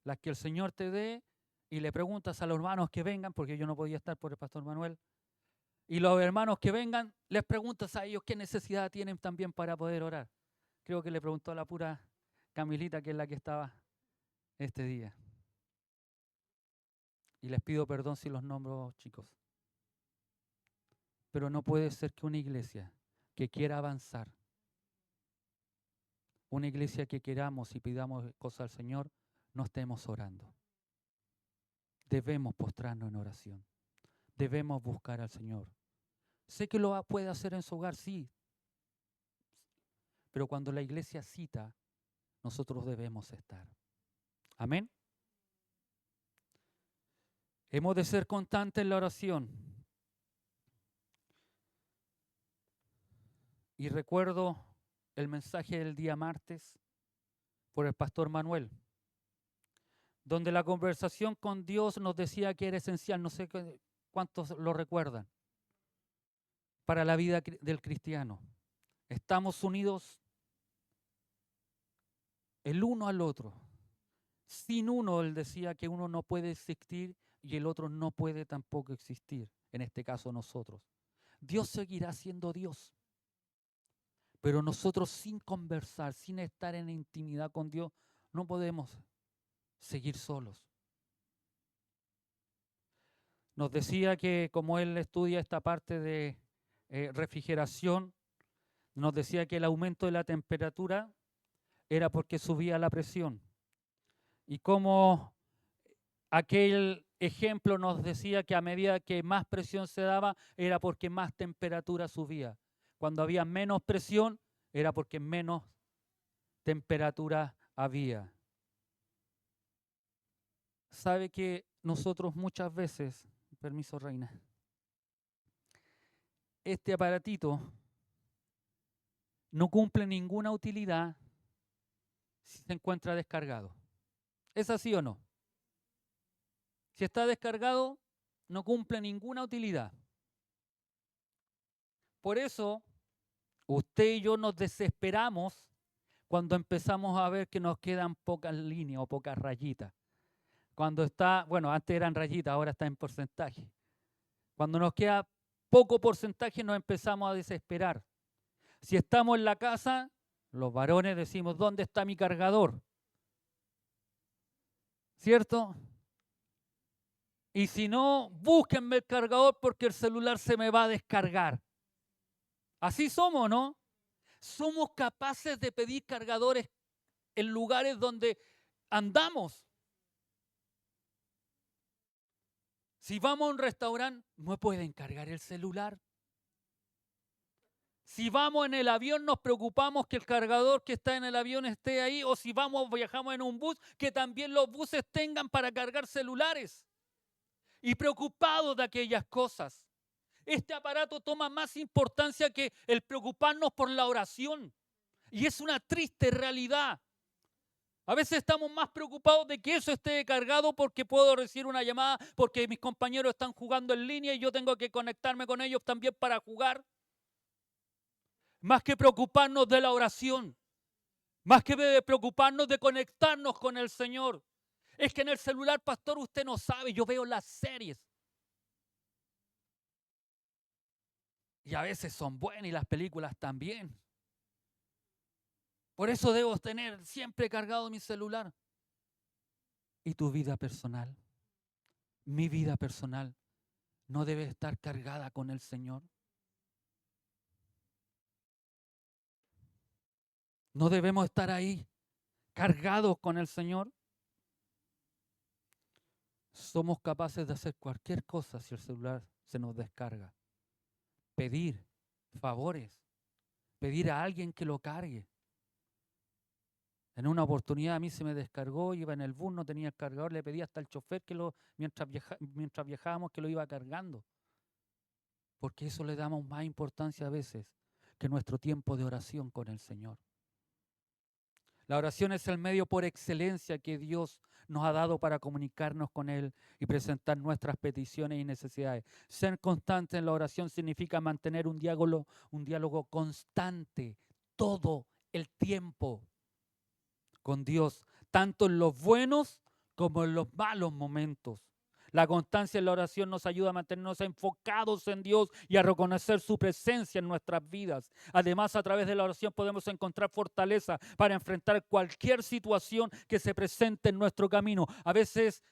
Las que el Señor te dé, y le preguntas a los hermanos que vengan, porque yo no podía estar por el pastor Manuel, y los hermanos que vengan, les preguntas a ellos qué necesidad tienen también para poder orar. Creo que le preguntó a la pura Camilita, que es la que estaba este día. Y les pido perdón si los nombro, chicos. Pero no puede ser que una iglesia que quiera avanzar, una iglesia que queramos y pidamos cosas al Señor, no estemos orando. Debemos postrarnos en oración. Debemos buscar al Señor. Sé que lo puede hacer en su hogar, sí. Pero cuando la iglesia cita, nosotros debemos estar. Amén. Hemos de ser constantes en la oración. Y recuerdo el mensaje del día martes por el pastor Manuel, donde la conversación con Dios nos decía que era esencial, no sé cuántos lo recuerdan, para la vida del cristiano. Estamos unidos el uno al otro. Sin uno, él decía que uno no puede existir y el otro no puede tampoco existir, en este caso nosotros. Dios seguirá siendo Dios, pero nosotros sin conversar, sin estar en intimidad con Dios, no podemos seguir solos. Nos decía que como él estudia esta parte de refrigeración, nos decía que el aumento de la temperatura era porque subía la presión. Y como aquel ejemplo nos decía que a medida que más presión se daba, era porque más temperatura subía. Cuando había menos presión, era porque menos temperatura había. Sabe que nosotros muchas veces, permiso Reina, este aparatito no cumple ninguna utilidad si se encuentra descargado. ¿Es así o no? Si está descargado, no cumple ninguna utilidad. Por eso, usted y yo nos desesperamos cuando empezamos a ver que nos quedan pocas líneas o pocas rayitas. Cuando está, bueno, antes eran rayitas, ahora está en porcentaje. Cuando nos queda poco porcentaje nos empezamos a desesperar. Si estamos en la casa, los varones decimos, ¿dónde está mi cargador? ¿Cierto? Y si no, búsquenme el cargador porque el celular se me va a descargar. Así somos, ¿no? Somos capaces de pedir cargadores en lugares donde andamos. Si vamos a un restaurante, no pueden cargar el celular. Si vamos en el avión, nos preocupamos que el cargador que está en el avión esté ahí, o si viajamos en un bus, que también los buses tengan para cargar celulares. Y preocupados de aquellas cosas. Este aparato toma más importancia que el preocuparnos por la oración. Y es una triste realidad. A veces estamos más preocupados de que eso esté cargado porque puedo recibir una llamada, porque mis compañeros están jugando en línea y yo tengo que conectarme con ellos también para jugar. Más que preocuparnos de la oración, más que preocuparnos de conectarnos con el Señor. Es que en el celular, pastor, usted no sabe, yo veo las series. Y a veces son buenas y las películas también. Por eso debo tener siempre cargado mi celular. ¿Y tu vida personal? Mi vida personal no debe estar cargada con el Señor. No debemos estar ahí cargados con el Señor. Somos capaces de hacer cualquier cosa si el celular se nos descarga. Pedir favores, pedir a alguien que lo cargue. En una oportunidad a mí se me descargó, iba en el bus, no tenía el cargador, le pedí hasta al chofer que mientras viajábamos que lo iba cargando. Porque eso le damos más importancia a veces que nuestro tiempo de oración con el Señor. La oración es el medio por excelencia que Dios nos ha dado para comunicarnos con Él y presentar nuestras peticiones y necesidades. Ser constante en la oración significa mantener un diálogo constante todo el tiempo con Dios, tanto en los buenos como en los malos momentos. La constancia en la oración nos ayuda a mantenernos enfocados en Dios y a reconocer su presencia en nuestras vidas. Además, a través de la oración podemos encontrar fortaleza para enfrentar cualquier situación que se presente en nuestro camino. A veces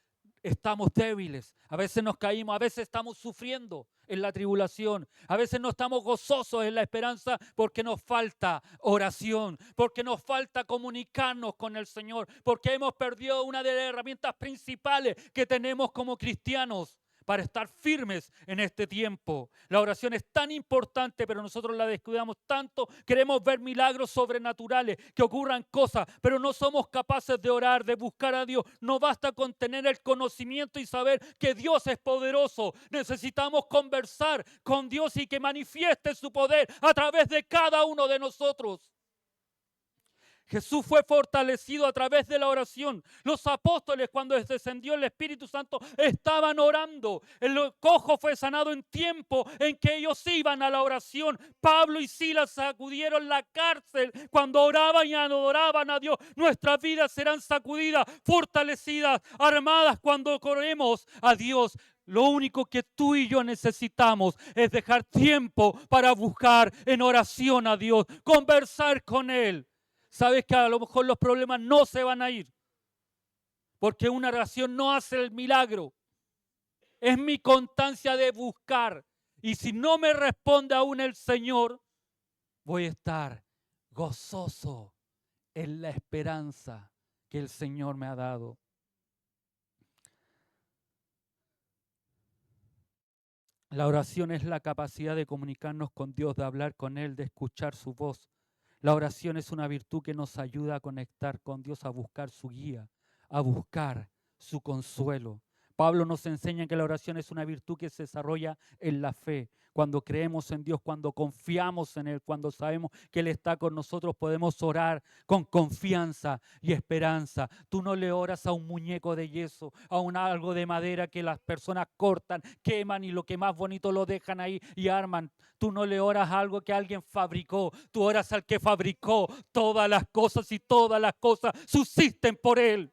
estamos débiles, a veces nos caímos, a veces estamos sufriendo en la tribulación, a veces no estamos gozosos en la esperanza porque nos falta oración, porque nos falta comunicarnos con el Señor, porque hemos perdido una de las herramientas principales que tenemos como cristianos para estar firmes en este tiempo. La oración es tan importante, pero nosotros la descuidamos tanto. Queremos ver milagros sobrenaturales, que ocurran cosas, pero no somos capaces de orar, de buscar a Dios. No basta con tener el conocimiento y saber que Dios es poderoso. Necesitamos conversar con Dios y que manifieste su poder a través de cada uno de nosotros. Jesús fue fortalecido a través de la oración. Los apóstoles, cuando descendió el Espíritu Santo, estaban orando. El cojo fue sanado en tiempo en que ellos iban a la oración. Pablo y Silas sacudieron la cárcel cuando oraban y adoraban a Dios. Nuestras vidas serán sacudidas, fortalecidas, armadas cuando corremos a Dios. Lo único que tú y yo necesitamos es dejar tiempo para buscar en oración a Dios, conversar con Él. Sabes que a lo mejor los problemas no se van a ir, porque una oración no hace el milagro. Es mi constancia de buscar. Y si no me responde aún el Señor, voy a estar gozoso en la esperanza que el Señor me ha dado. La oración es la capacidad de comunicarnos con Dios, de hablar con Él, de escuchar su voz. La oración es una virtud que nos ayuda a conectar con Dios, a buscar su guía, a buscar su consuelo. Pablo nos enseña que la oración es una virtud que se desarrolla en la fe. Cuando creemos en Dios, cuando confiamos en Él, cuando sabemos que Él está con nosotros, podemos orar con confianza y esperanza. Tú no le oras a un muñeco de yeso, a un algo de madera que las personas cortan, queman y lo que más bonito lo dejan ahí y arman. Tú no le oras a algo que alguien fabricó, tú oras al que fabricó todas las cosas y todas las cosas subsisten por Él.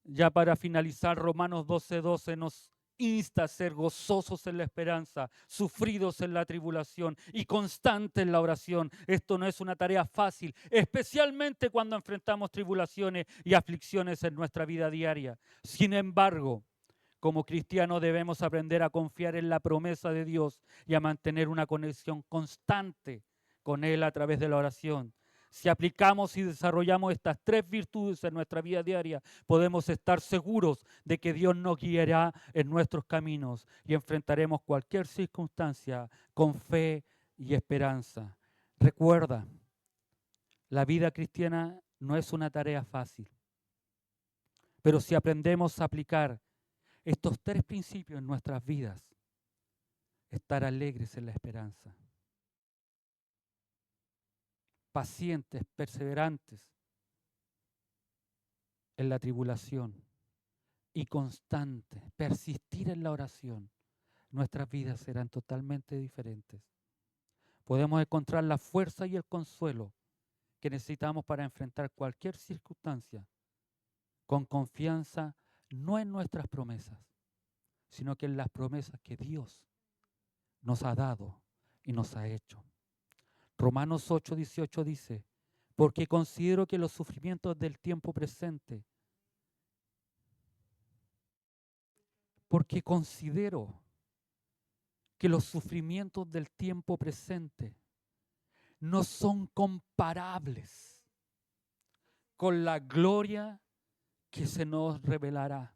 Ya para finalizar, Romanos 12:12 nos insta a ser gozosos en la esperanza, sufridos en la tribulación y constantes en la oración. Esto no es una tarea fácil, especialmente cuando enfrentamos tribulaciones y aflicciones en nuestra vida diaria. Sin embargo, como cristianos debemos aprender a confiar en la promesa de Dios y a mantener una conexión constante con Él a través de la oración. Si aplicamos y desarrollamos estas tres virtudes en nuestra vida diaria, podemos estar seguros de que Dios nos guiará en nuestros caminos y enfrentaremos cualquier circunstancia con fe y esperanza. Recuerda, la vida cristiana no es una tarea fácil, pero si aprendemos a aplicar estos tres principios en nuestras vidas, estar alegres en la esperanza, pacientes, perseverantes en la tribulación y constantes, persistir en la oración, nuestras vidas serán totalmente diferentes. Podemos encontrar la fuerza y el consuelo que necesitamos para enfrentar cualquier circunstancia con confianza, no en nuestras promesas, sino que en las promesas que Dios nos ha dado y nos ha hecho. Romanos 8:18 dice, porque considero que los sufrimientos del tiempo presente, porque considero que los sufrimientos del tiempo presente no son comparables con la gloria que se nos revelará.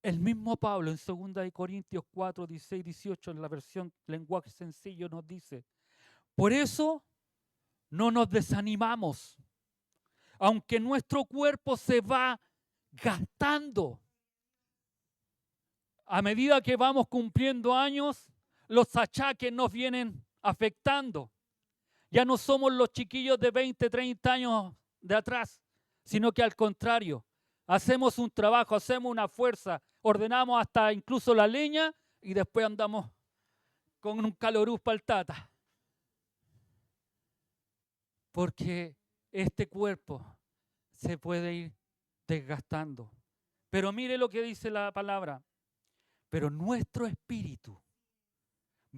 El mismo Pablo en 2 Corintios 4, 16, 18, en la versión lenguaje sencillo, nos dice, por eso no nos desanimamos, aunque nuestro cuerpo se va gastando. A medida que vamos cumpliendo años, los achaques nos vienen afectando. Ya no somos los chiquillos de 20, 30 años de atrás, sino que al contrario, hacemos un trabajo, hacemos una fuerza, ordenamos hasta incluso la leña y después andamos con un calorús para el tata. Porque este cuerpo se puede ir desgastando. Pero mire lo que dice la palabra. Pero nuestro espíritu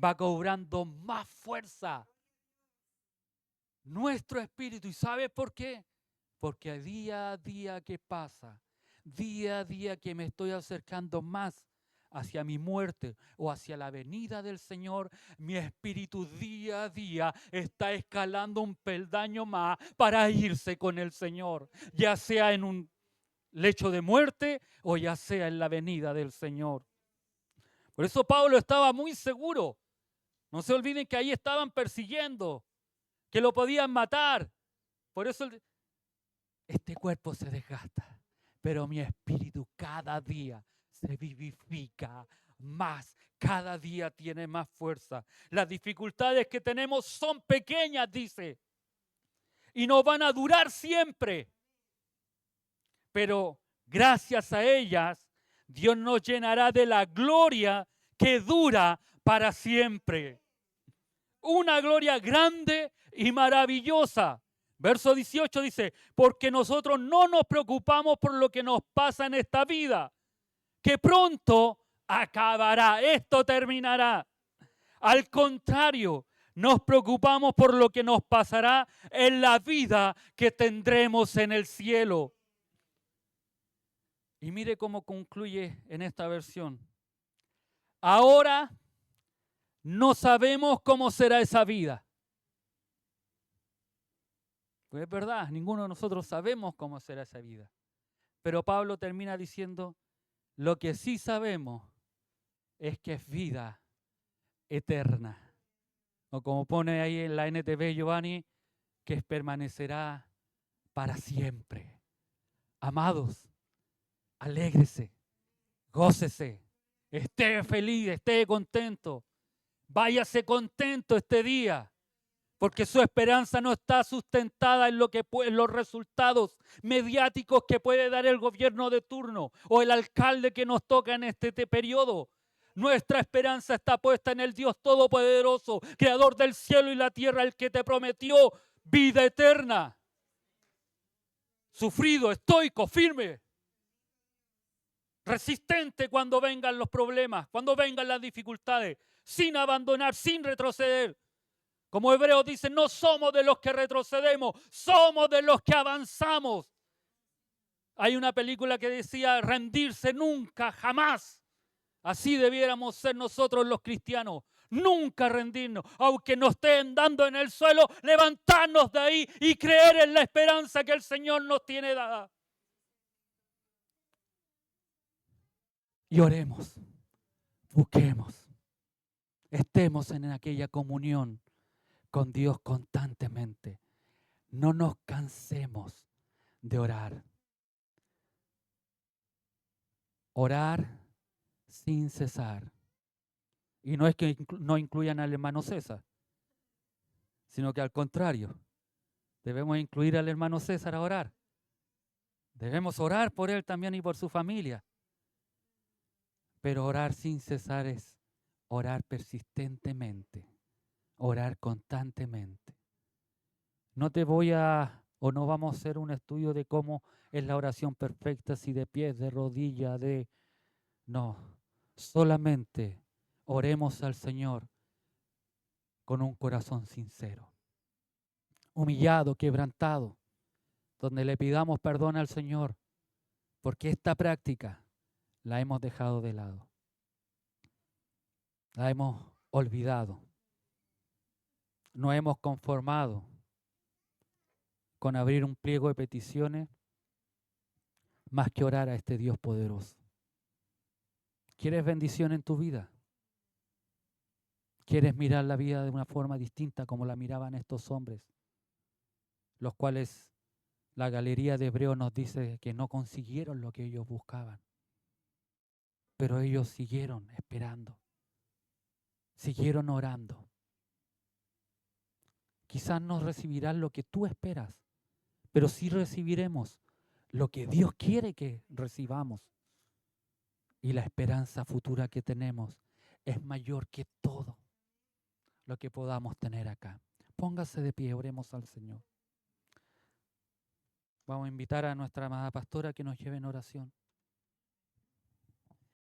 va cobrando más fuerza. Nuestro espíritu. ¿Y sabes por qué? Porque día a día que pasa, día a día que me estoy acercando más hacia mi muerte o hacia la venida del Señor, mi espíritu día a día está escalando un peldaño más para irse con el Señor, ya sea en un lecho de muerte o ya sea en la venida del Señor. Por eso Pablo estaba muy seguro. No se olviden que ahí estaban persiguiendo, que lo podían matar. Por eso este cuerpo se desgasta, pero mi espíritu cada día se vivifica más, cada día tiene más fuerza. Las dificultades que tenemos son pequeñas, dice, y no van a durar siempre. Pero gracias a ellas, Dios nos llenará de la gloria que dura para siempre. Una gloria grande y maravillosa. Verso 18 dice, porque nosotros no nos preocupamos por lo que nos pasa en esta vida, que pronto acabará, esto terminará. Al contrario, nos preocupamos por lo que nos pasará en la vida que tendremos en el cielo. Y mire cómo concluye en esta versión. Ahora no sabemos cómo será esa vida. Pues es verdad, ninguno de nosotros sabemos cómo será esa vida. Pero Pablo termina diciendo, lo que sí sabemos es que es vida eterna. O como pone ahí en la NTV Giovanni, que permanecerá para siempre. Amados, alégrese, gócese, esté feliz, esté contento. Váyase contento este día, porque su esperanza no está sustentada en los resultados mediáticos que puede dar el gobierno de turno o el alcalde que nos toca en este periodo. Nuestra esperanza está puesta en el Dios Todopoderoso, Creador del cielo y la tierra, el que te prometió vida eterna. Sufrido, estoico, firme, resistente cuando vengan los problemas, cuando vengan las dificultades, sin abandonar, sin retroceder. Como Hebreos dice, no somos de los que retrocedemos, somos de los que avanzamos. Hay una película que decía rendirse nunca, jamás. Así debiéramos ser nosotros los cristianos. Nunca rendirnos, aunque nos estén dando en el suelo, levantarnos de ahí y creer en la esperanza que el Señor nos tiene dada. Y oremos, busquemos, estemos en aquella comunión con Dios constantemente. No nos cansemos de orar. Orar sin cesar. Y no es que no incluyan al hermano César, sino que al contrario, debemos incluir al hermano César a orar. Debemos orar por él también y por su familia. Pero orar sin cesar es orar persistentemente, orar constantemente. No te voy a O no vamos a hacer un estudio de cómo es la oración perfecta, si de pies, de rodilla, de... No, solamente oremos al Señor con un corazón sincero, humillado, quebrantado, donde le pidamos perdón al Señor, porque esta práctica la hemos dejado de lado, la hemos olvidado, no hemos conformado con abrir un pliego de peticiones más que orar a este Dios poderoso. ¿Quieres bendición en tu vida? ¿Quieres mirar la vida de una forma distinta como la miraban estos hombres, los cuales la galería de Hebreos nos dice que no consiguieron lo que ellos buscaban? Pero ellos siguieron esperando, siguieron orando. Quizás no recibirás lo que tú esperas, pero sí recibiremos lo que Dios quiere que recibamos. Y la esperanza futura que tenemos es mayor que todo lo que podamos tener acá. Póngase de pie, oremos al Señor. Vamos a invitar a nuestra amada pastora que nos lleve en oración.